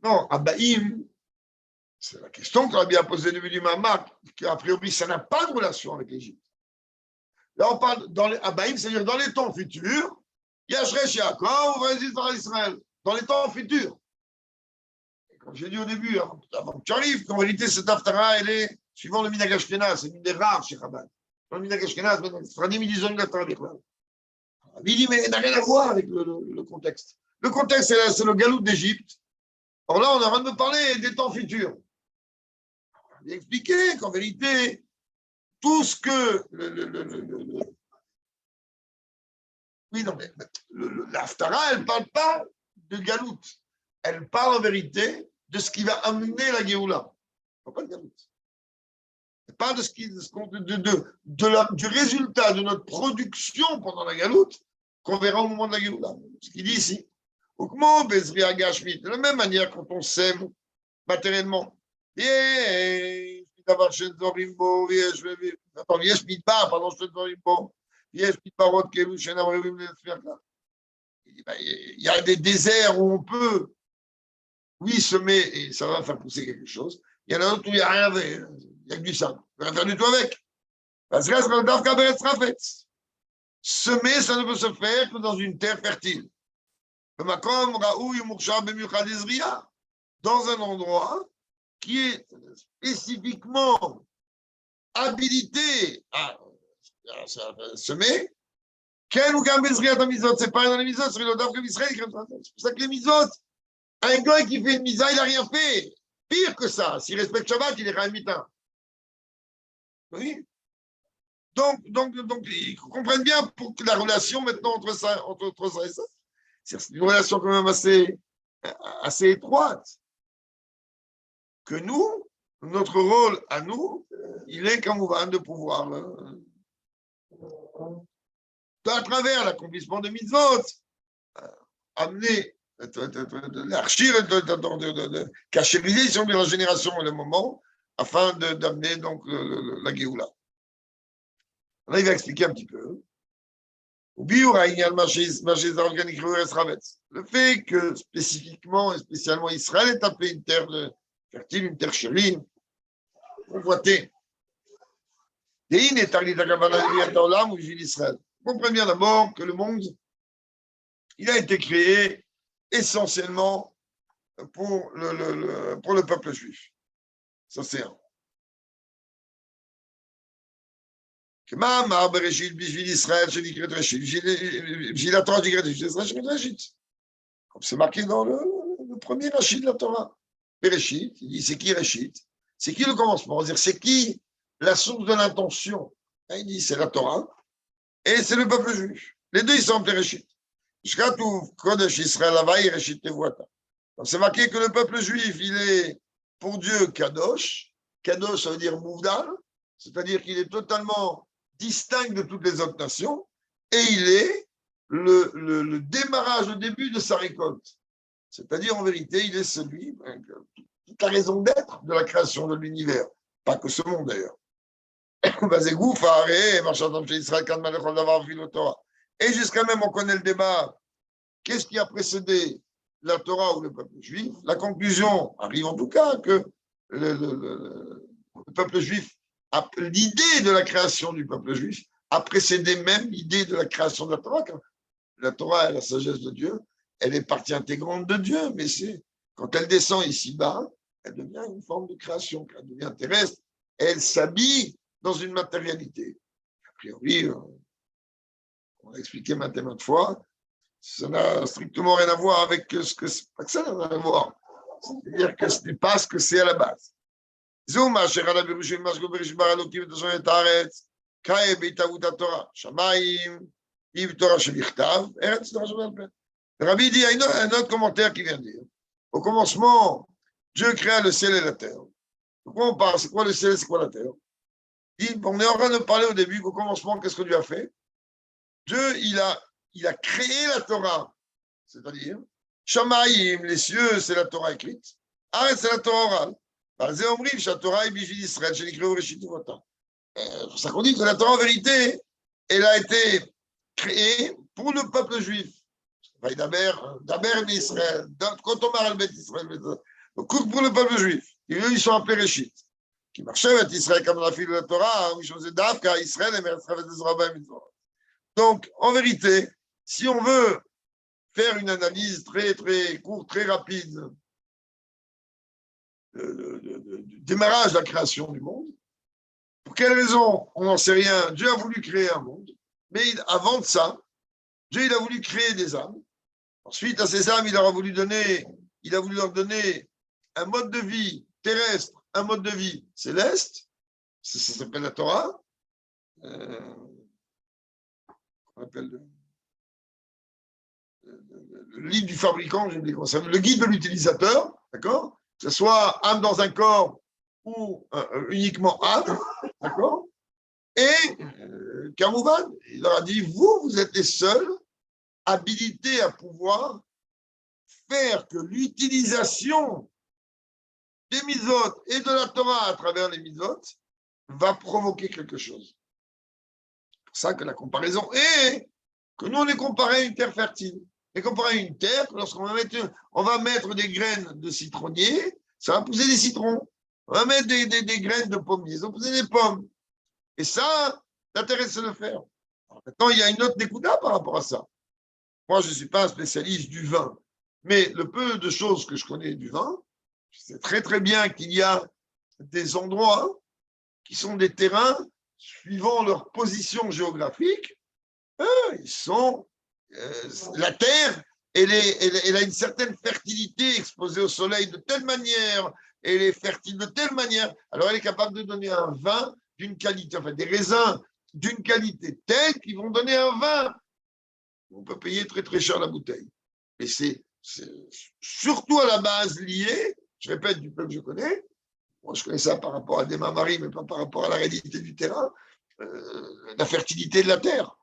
Non, Abaïm, c'est la question que Rabbi a posée au début du Mamak, qu'a priori, ça n'a pas de relation avec l'Égypte. Là, on parle dans les Abaïm, c'est-à-dire dans les temps futurs, Yashresh Yaakov, on va résister par Israël. Dans les temps futurs. Et comme j'ai dit au début, avant que tu arrives, qu'en réalité, cette Haftara, elle est suivant le Minhag Ashkenaz, c'est une des rares chez Chabad. Dans le Minhag Ashkenaz, Stradim, ils disent une Haftara Bichlal. Il dit, mais elle n'a rien à voir avec le contexte. Le contexte, c'est le galout d'Égypte. Or là, on est en train de me parler des temps futurs. On a expliqué qu'en vérité, tout ce que oui, non, mais l'Haftara, elle ne parle pas de galout. Elle parle en vérité de ce qui va amener la Géoula. Elle ne parle pas de galout. Elle parle du résultat de notre production pendant la galoute qu'on verra au moment de la Géoula. Ce qu'il dit ici. De la même manière, quand on sème matériellement, il y a des déserts où on peut, oui, semer et ça va faire pousser quelque chose. Il y en a d'autres où il n'y a rien, il n'y a que du sable. Il n'y a rien du tout avec. Semer, ça ne peut se faire que dans une terre fertile. Dans un endroit qui est spécifiquement habilité à semer. C'est pareil dans les mitzvot, c'est pour ça que les mitzvot, un gars qui fait une mitzvah, il n'a rien fait. Pire que ça, s'il respecte Shabbat, il est Chaim Mita. Oui. Donc, ils comprennent bien pour que la relation maintenant entre ça et ça, c'est une relation quand même assez étroite. Que nous, notre rôle à nous, il est comme de pouvoir, à travers l'accomplissement de mitzvot, amener l'archir, de cachériser sur la génération et le moment, afin d'amener donc la Géoula. Là, il va expliquer un petit peu. Le fait que spécifiquement et spécialement Israël est appelé une terre fertile, une terre chérie, convoitée. On comprend bien d'abord que le monde, il a été créé essentiellement pour le peuple juif. Ça, c'est un. Comme c'est marqué dans le premier Rachid de la Torah. Bereshit, il dit c'est qui Rachid? C'est qui le commencement? C'est-à-dire c'est qui la source de l'intention? Il dit c'est la Torah et c'est le peuple juif. Les deux ils sont Bereshit. C'est marqué que le peuple juif il est pour Dieu Kadosh. Kadosh ça veut dire Mouvdal, c'est-à-dire qu'il est totalement distinct de toutes les autres nations et il est le démarrage, le début de sa récolte. C'est-à-dire, en vérité, il est celui, toute la raison d'être de la création de l'univers. Pas que ce monde, d'ailleurs. Et jusqu'à même, on connaît le débat. Qu'est-ce qui a précédé la Torah ou le peuple juif? La conclusion arrive en tout cas que le peuple juif, l'idée de la création du peuple juif a précédé même l'idée de la création de la Torah. La Torah est la sagesse de Dieu, elle est partie intégrante de Dieu, mais quand elle descend ici-bas, elle devient une forme de création, elle devient terrestre, elle s'habille dans une matérialité. A priori, on a expliqué maintes et maintes fois, ça n'a strictement rien à voir avec ce que c'est. Pas que ça n'a rien à voir. C'est-à-dire que ce n'est pas ce que c'est à la base. Rabbi dit, il y a un autre commentaire qui vient dire. Au commencement, Dieu créa le ciel et la terre. De quoi on parle? C'est quoi le ciel, c'est quoi la terre? On est en train de parler au début qu'au commencement, qu'est-ce que Dieu a fait? Dieu, il a créé la Torah, c'est-à-dire, Shamaïm, les cieux, c'est la Torah écrite. Arrête, c'est la Torah orale. C'est pour ça qu'on dit que la Torah en vérité, elle a été créée pour le peuple juif. D'Aber Israël, quand on parle de Israël, pour le peuple juif, ils sont appelés Réchit. Qui marchaient avec Israël comme la fille de la Torah, où ils faisaient d'Afka, Israël et donc, en vérité, si on veut faire une analyse très, très courte, très rapide du démarrage de la création du monde, pour quelle raison? On n'en sait rien. Dieu a voulu créer un monde, mais avant de ça, Dieu il a voulu créer des âmes. Ensuite, à ces âmes, il a voulu leur donner un mode de vie terrestre, un mode de vie céleste. Ça s'appelle la Torah. On appelle le livre du fabricant, j'ai oublié comment ça s'appelle, le guide de l'utilisateur, d'accord? Que ce soit âme dans un corps ou uniquement âme, d'accord? Et Kamouvan, il leur a dit, vous êtes les seuls habilités à pouvoir faire que l'utilisation des mitzvot et de la Torah à travers les mitzvot va provoquer quelque chose. C'est pour ça que la comparaison est que nous, on est comparé à une terre fertile. On est comparé à une terre que lorsqu'on va mettre des graines de citronnier, ça va pousser des citrons. On va mettre des graines de pommiers, ça va pousser des pommes. Et ça, la terre, elle sait le faire. Alors, maintenant, il y a une autre découda par rapport à ça. Moi, je ne suis pas un spécialiste du vin, mais le peu de choses que je connais du vin, je sais très très bien qu'il y a des endroits qui sont des terrains suivant leur position géographique. Ils sont la terre, elle a une certaine fertilité exposée au soleil de telle manière, elle est fertile de telle manière, alors elle est capable de donner un vin d'une qualité, enfin des raisins d'une qualité telle qu'ils vont donner un vin. On peut payer très très cher la bouteille. Et c'est surtout à la base lié, je répète, du peuple que je connais, moi je connais ça par rapport à des mamaris, mais pas par rapport à la réalité du terrain, la fertilité de la terre.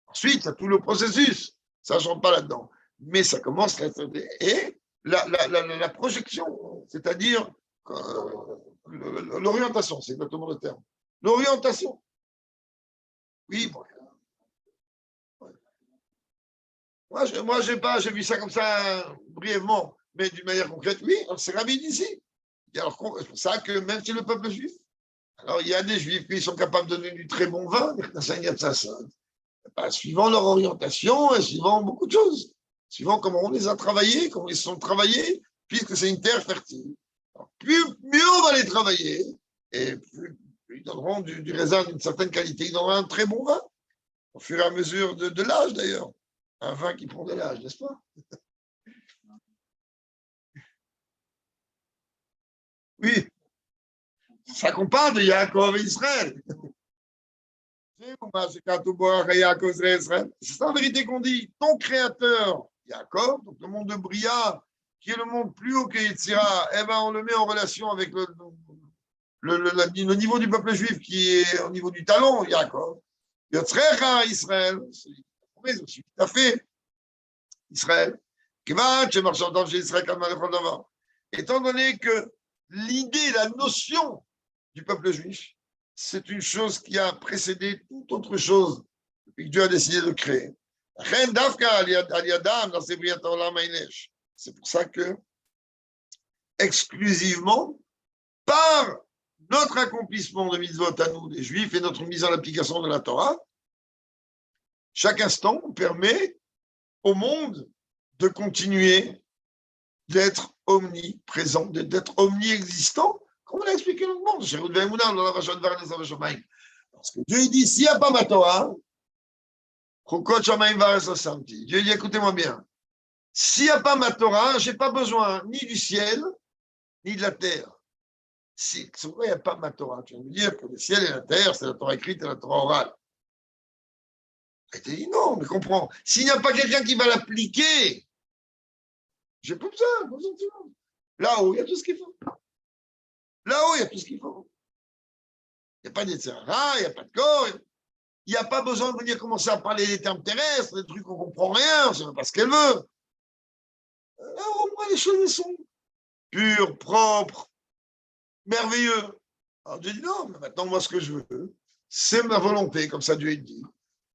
Ensuite, tout le processus, ça je ne rentre pas là-dedans. Mais ça commence et la projection, c'est-à-dire l'orientation, c'est exactement le terme. L'orientation. Oui, bon. Moi j'ai vu ça comme ça brièvement, mais d'une manière concrète, oui, c'est Rabbi ici. Alors, c'est pour ça que même chez le peuple juif, alors il y a des juifs qui sont capables de donner du très bon vin, suivant leur orientation et suivant beaucoup de choses, suivant comment on les a travaillés, comment ils sont travaillés, puisque c'est une terre fertile. Alors, mieux on va les travailler, et plus ils donneront du raisin d'une certaine qualité, ils donneront un très bon vin, au fur et à mesure de l'âge d'ailleurs. Un vin qui prend de l'âge, n'est-ce pas? Oui, ça qu'on parle de Yaakov et Israël. C'est ça en vérité qu'on dit. Ton créateur, Yaakov, donc le monde de Bria, qui est le monde plus haut que Yetzira, eh ben on le met en relation avec le niveau du peuple juif qui est au niveau du talon, Yaakov. Yotzrecha, Israël, c'est tout à fait Israël. Étant donné que l'idée, la notion du peuple juif, c'est une chose qui a précédé toute autre chose que Dieu a décidé de créer. C'est pour ça que, exclusivement, par notre accomplissement de mitzvot à nous, les Juifs, et notre mise en application de la Torah, chaque instant permet au monde de continuer d'être omniprésent, d'être omniexistant, comme on l'a expliqué dans le monde. Parce que Dieu dit, s'il n'y a pas ma Torah, Dieu dit, écoutez-moi bien, s'il n'y a pas ma Torah, je n'ai pas besoin ni du ciel, ni de la terre. C'est vrai, il n'y a pas ma Torah. Tu vas me dire que le ciel et la terre, c'est la Torah écrite et la Torah orale. Et tu dis, non, mais comprends. S'il n'y a pas quelqu'un qui va l'appliquer, j'ai pas besoin de tout le monde. Là-haut, il y a tout ce qu'il faut. Là-haut, il y a tout ce qu'il faut. Il n'y a pas d'Etzerara, il n'y a pas de corps. Il n'y a pas besoin de venir commencer à parler des termes terrestres, des trucs qu'on ne comprend rien, on ne sait même pas ce qu'elle veut. Là, au moins, les choses sont pures, propres, merveilleux. Alors Dieu dit non, mais maintenant, moi, ce que je veux, c'est ma volonté, comme ça Dieu dit,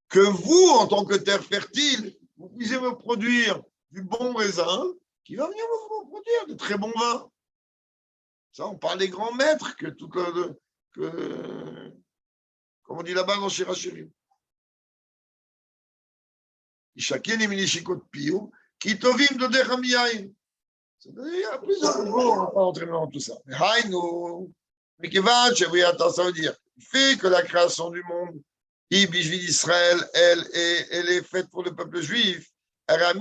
que vous, en tant que terre fertile, vous puissiez me produire du bon raisin qui va venir me produire de très bons vins. Ça, on parle des grands maîtres que tout comme on dit là-bas dans Shirachirim. Ishakin et Minishikot Pio, qui tovim de Dechamiyaim. Il y a plusieurs mots, on ne va pas entrer dans tout ça. Mais Haïno, mais Kevan, ça veut dire, il fait que la création du monde, Ibishvid Israël, elle est faite pour le peuple juif. Ça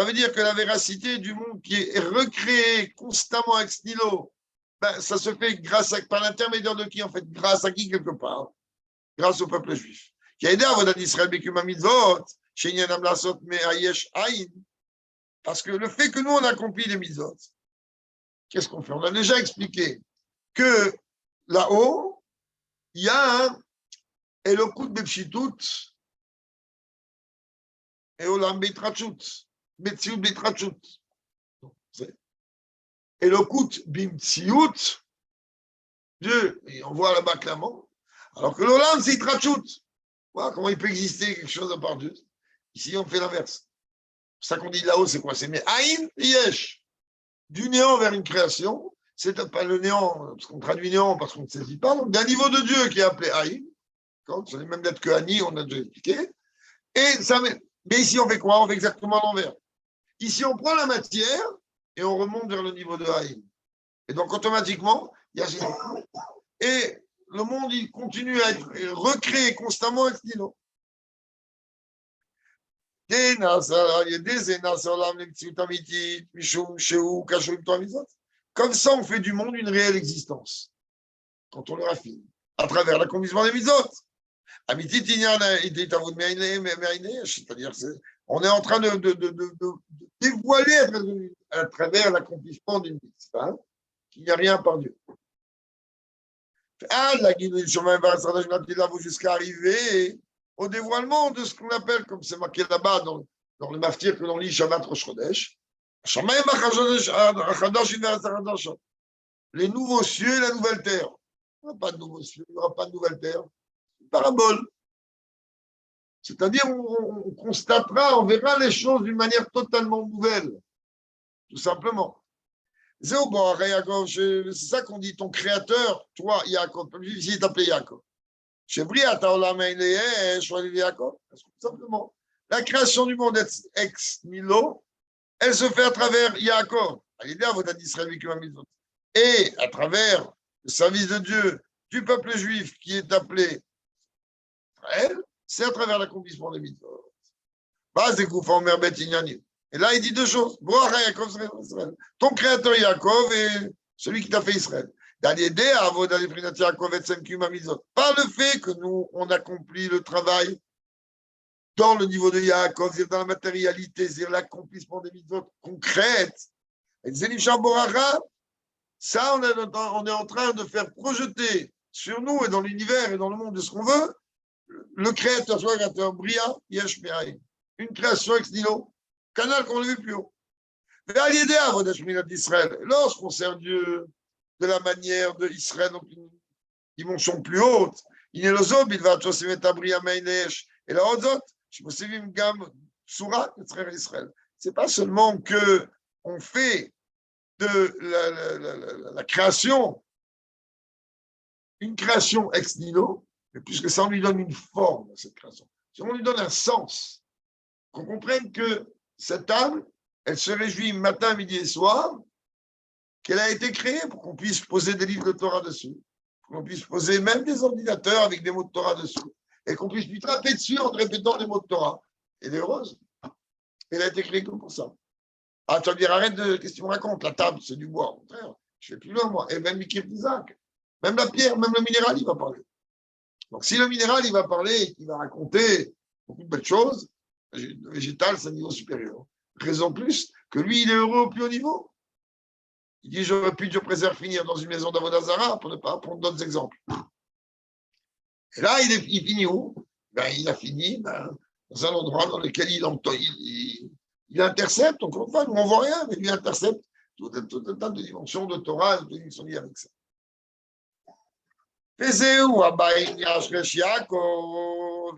veut dire que la véracité du monde qui est recréé constamment ex nihilo, ben, ça se fait par l'intermédiaire de qui en fait? Grâce à qui quelque part? Grâce au peuple juif. Parce que le fait que nous on accomplit les mitzvot, qu'est-ce qu'on fait? On a déjà expliqué que là-haut, il y a un Elokut Bepshitut et Olam Betrachut. Metziut Betrachut. Elokut Bimtsiut, Dieu, et on voit là-bas clairement, alors que l'Olam c'est Trachut. Voilà comment il peut exister quelque chose à part Dieu. Ici, on fait l'inverse. C'est ça qu'on dit là-haut, c'est quoi? C'est Aïn et Yesh. Du néant vers une création, c'est pas le néant, parce qu'on traduit néant parce qu'on ne saisit pas, donc d'un niveau de Dieu qui est appelé Aïn, ce n'est même d'être que Ani, on a déjà expliqué. Et ça, mais ici, on fait quoi? On fait exactement l'envers. Ici, on prend la matière et on remonte vers le niveau de Aïn. Et donc, automatiquement, il y a et le monde, il continue à être recréé constamment avec Nilo. Comme ça, on fait du monde une réelle existence. quand on le raffine, à travers l'accomplissement des mitzvot. C'est-à-dire, on est en train de dévoiler à travers l'accomplissement d'une mitzvah qu'il n'y a rien par Dieu. Jusqu'à arriver au dévoilement de ce qu'on appelle, comme c'est marqué là-bas dans le maftir que l'on lit Shabbat Rosh Chodesh, les nouveaux cieux et la nouvelle terre. Il n'y aura pas de nouveaux cieux, il n'y aura pas de nouvelle terre. Une parabole. C'est-à-dire, on constatera, on verra les choses d'une manière totalement nouvelle. Tout simplement. C'est ça qu'on dit, ton créateur, toi, Yaakov, ici, il t'appelait Yaakov. Simplement. La création du monde ex nihilo, elle se fait à travers Yaakov. Et à travers le service de Dieu, du peuple juif qui est appelé Israël, c'est à travers l'accomplissement des mitzvot. Et là, il dit deux choses. Ton créateur Yaakov et celui qui t'a fait Israël. Par le fait que nous, on accomplit le travail dans le niveau de Yaakov, dans la matérialité, c'est l'accomplissement des mitzvot concrètes. Et ça, on est en train de faire projeter sur nous et dans l'univers et dans le monde de ce qu'on veut, le créateur, soit le créateur, Bria, Yesh Me'ayin. Une création ex nihilo, canal qu'on a vu plus haut. Lorsqu'on sert Dieu de la manière de Israël, donc une dimension plus haute, il va Bria Me'ayin et la Ozot, c'est pas seulement que on fait de la création une création ex nihilo, mais puisque ça, on lui donne une forme à cette création. Si on lui donne un sens, qu'on comprenne que cette âme, elle se réjouit matin, midi et soir, qu'elle a été créée pour qu'on puisse poser des livres de Torah dessus, qu'on puisse poser même des ordinateurs avec des mots de Torah dessus, et qu'on puisse lui taper dessus en répétant des mots de Torah. Elle est heureuse. Elle a été créée comme pour ça. Ah, tu vas me dire, arrête de, qu'est-ce que tu me racontes? La table, c'est du bois. Au contraire, je fais plus loin, moi. Et même Mickey Isaac, même la pierre, même le minéral, il va parler. Donc, si le minéral, il va parler, il va raconter beaucoup de belles choses, le végétal, c'est un niveau supérieur. Raison plus que lui, il est heureux au plus haut niveau. Il dit, j'aurais pu, Dieu préserve, finir dans une maison d'Avodazara pour ne pas prendre d'autres exemples. Et là, il finit où? Il a fini dans un endroit dans lequel il intercepte, encore une fois, nous on ne voit rien, mais lui intercepte tout un tas de dimensions de Torah qui sont liées avec ça. Et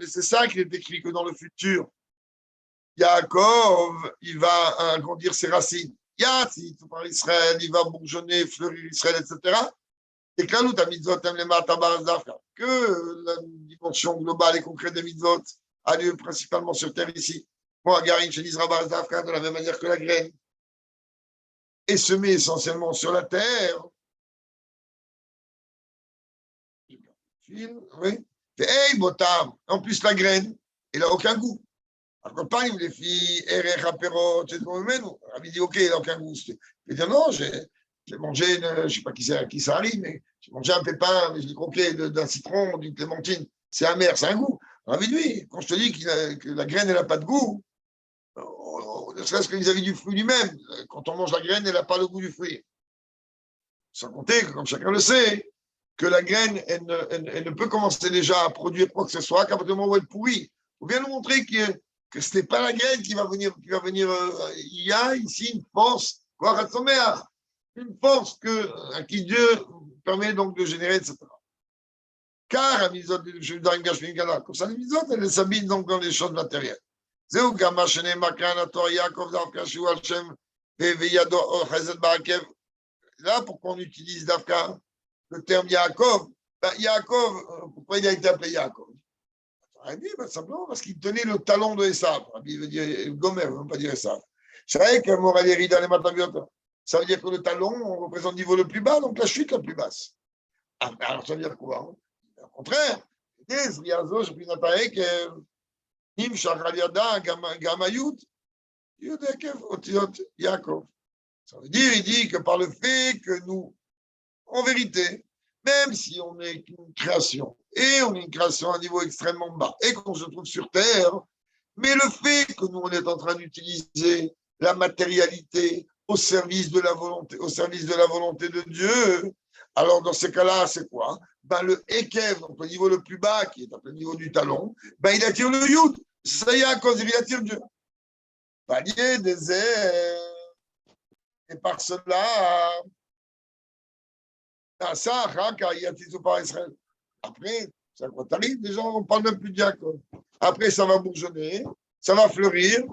c'est ça qui est écrit que dans le futur, Yaakov, il va agrandir ses racines. Par Israël, il va bourgeonner, fleurir Israël, etc. Et que la dimension globale et concrète des mitzvot a lieu principalement sur terre ici. De la même manière que la graine est semée essentiellement sur la terre. Oui. En plus, la graine, elle n'a aucun goût. Alors, quand les filles, il dit, OK, il n'a aucun goût. Il dit, non, j'ai mangé, je ne sais pas qui ça arrive, mais j'ai mangé un pépin, mais je l'ai croqué d'un citron, d'une clémentine. C'est amer, c'est un goût. Ravi de lui. Quand je te dis que la graine, elle n'a pas de goût, ne serait-ce que vis-à-vis du fruit lui-même, quand on mange la graine, elle n'a pas le goût du fruit. Sans compter que, comme chacun le sait, que la graine, elle ne peut commencer déjà à produire quoi que ce soit qu'à partir du moment où elle pourrit. Il faut bien nous montrer que ce n'est pas la graine qui va venir. Il y a ici une force, une force à qui Dieu permet donc de générer, etc. Car la misot, comme ça, les misot, elles s'habillent donc dans les choses matérielles. Là, pourquoi on utilise Dafka le terme Yaakov? Yaakov, pourquoi il a été appelé Yaakov? Simplement parce qu'il tenait le talon de Esav. Il veut dire Gomer, ne veut pas dire Esav. C'est vrai que ça veut dire que le talon, on représente le niveau le plus bas, donc la chute la plus basse. Alors, ça veut dire quoi? Au contraire, ça veut dire, il dit que par le fait que nous, en vérité, même si on est une création, et on est une création à un niveau extrêmement bas, et qu'on se trouve sur Terre, mais le fait que nous, on est en train d'utiliser la matérialité au service de la volonté de Dieu, alors dans ces cas-là, c'est quoi? Ben, le Ekev, donc le niveau le plus bas, qui est au niveau du talon, ben, il attire le Yud. Ça y est, à cause, il attire Dieu. Palier, désert, et par cela, ça, il attire par Israël. Après, ça quand t'arrives, déjà, on ne parle même plus de diacre. Après, ça va bourgeonner, ça va fleurir.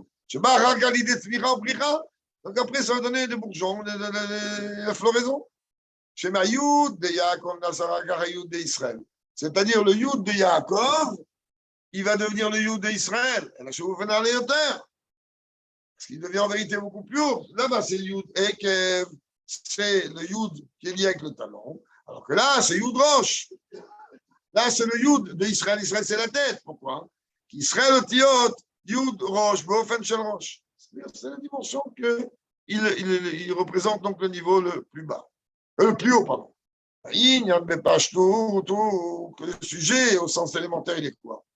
Donc après, ça va donner des bourgeons, de la floraison. Chez ma Yud de Yaakov, Nasara Yud de Israël. C'est-à-dire le Yud de Yaakov, il va devenir le Yud de Israël. Et là, je vous fais aller au terre. Parce qu'il devient en vérité beaucoup plus haut. Là-bas, c'est le Yud. Et que c'est le Yud qui est lié avec le talon. Alors que là, c'est Yud Roche. Là, c'est le Yud de Israël. Israël, c'est la tête. Pourquoi? Israël, le Tiot, Yud Roche, Bofen Shel Roche. C'est la dimension qu'il représente donc le niveau le plus bas. Le plus haut, pardon. Il n'y a pas tout, que le sujet au sens élémentaire, il est quoi?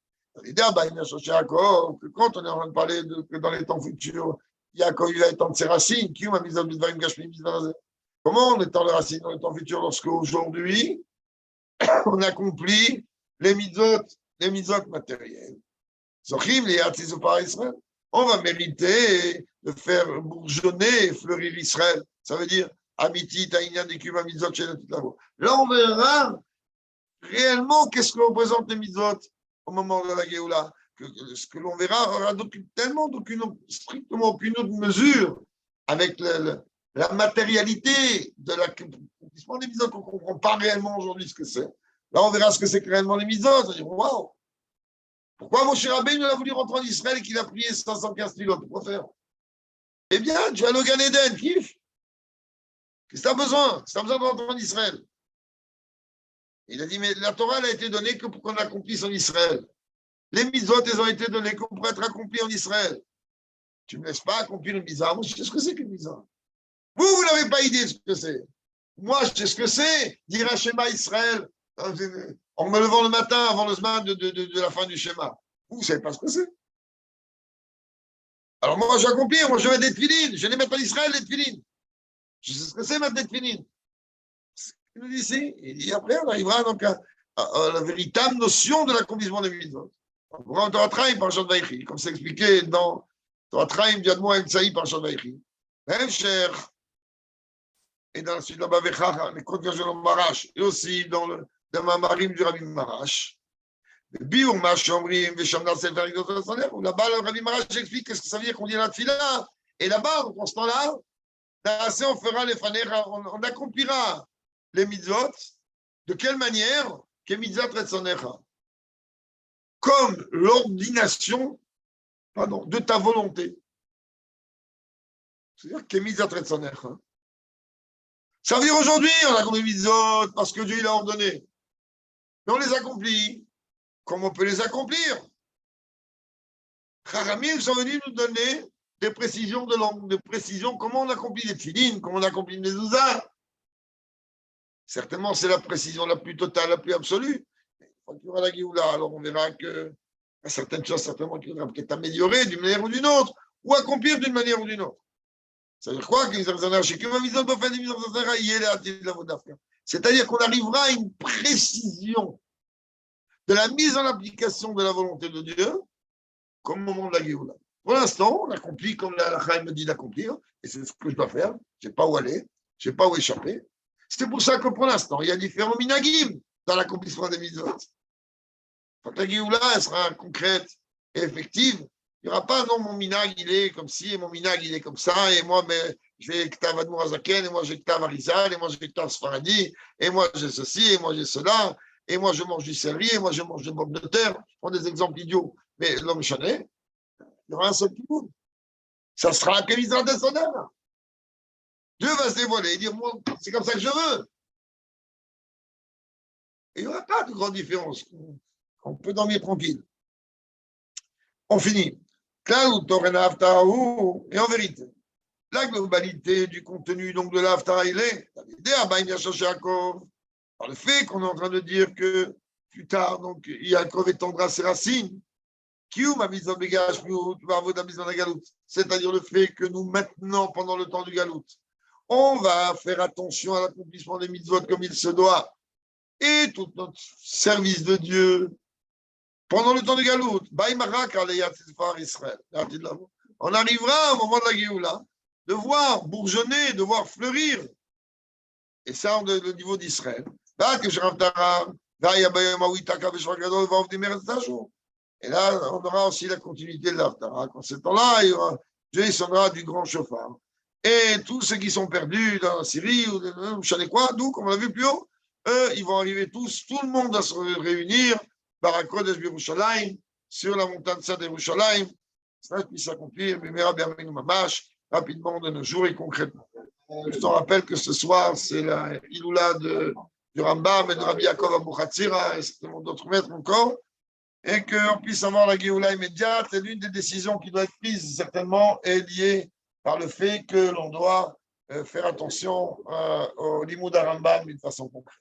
L'idée, que quand on est en train de parler que dans les temps futurs, Yaakov il va étendre ses racines, comment on étend les racines dans les temps futurs lorsque aujourd'hui on accomplit les mitzvot matérielles? On va mériter de faire bourgeonner et fleurir Israël. Ça veut dire, Amiti, Taïnia, Dekuma, Mitzvot, là, on verra réellement qu'est-ce que représente les mitzvot au moment de la Géoula. Ce que l'on verra aura strictement aucune autre mesure avec la matérialité de l'accomplissement des mitzvot qu'on ne comprend pas réellement aujourd'hui ce que c'est. Là, on verra ce que c'est que réellement les mitzvot. On va dire, waouh! Pourquoi Moshe Rabbeinu a voulu rentrer en Israël et qu'il a prié 515 pilotes? Pourquoi faire? Eh bien, tu as le Gan Eden, kiffe. Qu'est-ce que tu as besoin? Si tu as besoin de rentrer en Israël. Il a dit, mais la Torah elle a été donnée que pour qu'on accomplisse en Israël. Les mitzvot, elles ont été données que pour être accomplies en Israël. Tu ne me laisses pas accomplir une mitzvah. Moi, je sais ce que c'est qu'une mitzvah. Vous n'avez pas idée de ce que c'est. Moi, je sais ce que c'est, dire un schéma Israël en me levant le matin avant le semaine de la fin du schéma. Vous ne savez pas ce que c'est. Alors moi, je vais accomplir, moi je vais des tefilines, je vais les mettre en Israël, les tefilines. Je sais ce que c'est mettre des tefilines. Il nous dit ici, et après on arrivera donc à la véritable notion de l'accomplissement des mitzvot. On Torah Traim par Shad Vaïchi, comme c'est expliqué dans Torah Traim, Diadmo Emtsaï par Shad Vaïchi. Même cher, et dans la suite de la Bavecha, les Côtes de Marash, et aussi dans le Mamarim du Rabbi Marash. Biur Mashomrim, Veshamna Sefer Gdotot Saner, où là-bas, le Rabbi Marash explique qu'est-ce que ça veut dire qu'on dit la tefila. Et là-bas, donc, en ce temps-là, on fera les fanera, on accomplira les mitzvot. De quelle manière? Comme l'ordination de ta volonté. C'est-à-dire que ça veut dire aujourd'hui, on a accompli les mitzvot parce que Dieu il a ordonné. Mais on les accomplit. Comment on peut les accomplir? Haramim sont venus nous donner des précisions de langue, des précisions comment on accomplit les tefilines, comment on accomplit les zouzas. Certainement, c'est la précision la plus totale, la plus absolue. Quand il y aura la Géoula, alors on verra que y a certaines choses, certainement, qui vont peut-être améliorer d'une manière ou d'une autre, ou accomplir d'une manière ou d'une autre. Ça veut dire quoi? C'est-à-dire qu'on arrivera à une précision de la mise en application de la volonté de Dieu comme au moment de la Géoula. Pour l'instant, on accomplit comme la Chaim me dit d'accomplir, et c'est ce que je dois faire. Je ne sais pas où aller, je ne sais pas où échapper. C'est pour ça que pour l'instant, il y a différents minagim dans l'accomplissement des mitzvot. Quand la Géoula elle sera concrète et effective, il n'y aura pas, non, mon minag, il est comme ci, et mon minag, il est comme ça, et moi, mais j'ai Ktav Admour Azaken, et moi, j'ai Ktav Arizal, et moi, j'ai Ktav Sfaradi, et moi, j'ai ceci, et moi, j'ai cela, et moi, je mange du céleri, et moi, je mange des pommes de terre. Je prends des exemples idiots, mais l'homme chané, il y aura un seul kibbout. Ça sera Kélisra de Sodem. Dieu va se dévoiler et dire, moi, c'est comme ça que je veux. Et il n'y aura pas de grande différence. On peut dormir tranquille. On finit. Et en vérité, la globalité du contenu donc de l'Haftara, il est par le fait qu'on est en train de dire que plus tard, donc, Yaakov étendra ses racines, c'est-à-dire le fait que nous, maintenant, pendant le temps du galout, on va faire attention à l'accomplissement des mitzvot comme il se doit, et tout notre service de Dieu pendant le temps du galout. On arrivera au moment de la Géoula de voir bourgeonner, de voir fleurir. Et ça, on est au niveau d'Israël. Et là, on aura aussi la continuité de l'Aftara. Quand ce temps-là, Dieu sonnera du grand chauffard. Et tous ceux qui sont perdus dans la Syrie ou je ne sais quoi, d'où, comme on l'a vu plus haut, eux, ils vont arriver tous, tout le monde va se réunir, Barakodesh Birushalayim, sur la montagne Sad Yerushalayim. Ça puisse s'accomplir, mais Mamash, rapidement de nos jours et concrètement. Je te rappelle que ce soir, c'est la Iloula du Rambam et de Rabbi Yaakov Abouchatzira et certainement d'autres maîtres encore, et qu'on puisse avoir la Géoula immédiate. Et l'une des décisions qui doit être prise, certainement, est liée par le fait que l'on doit faire attention au Limoud Rambam d'une façon concrète.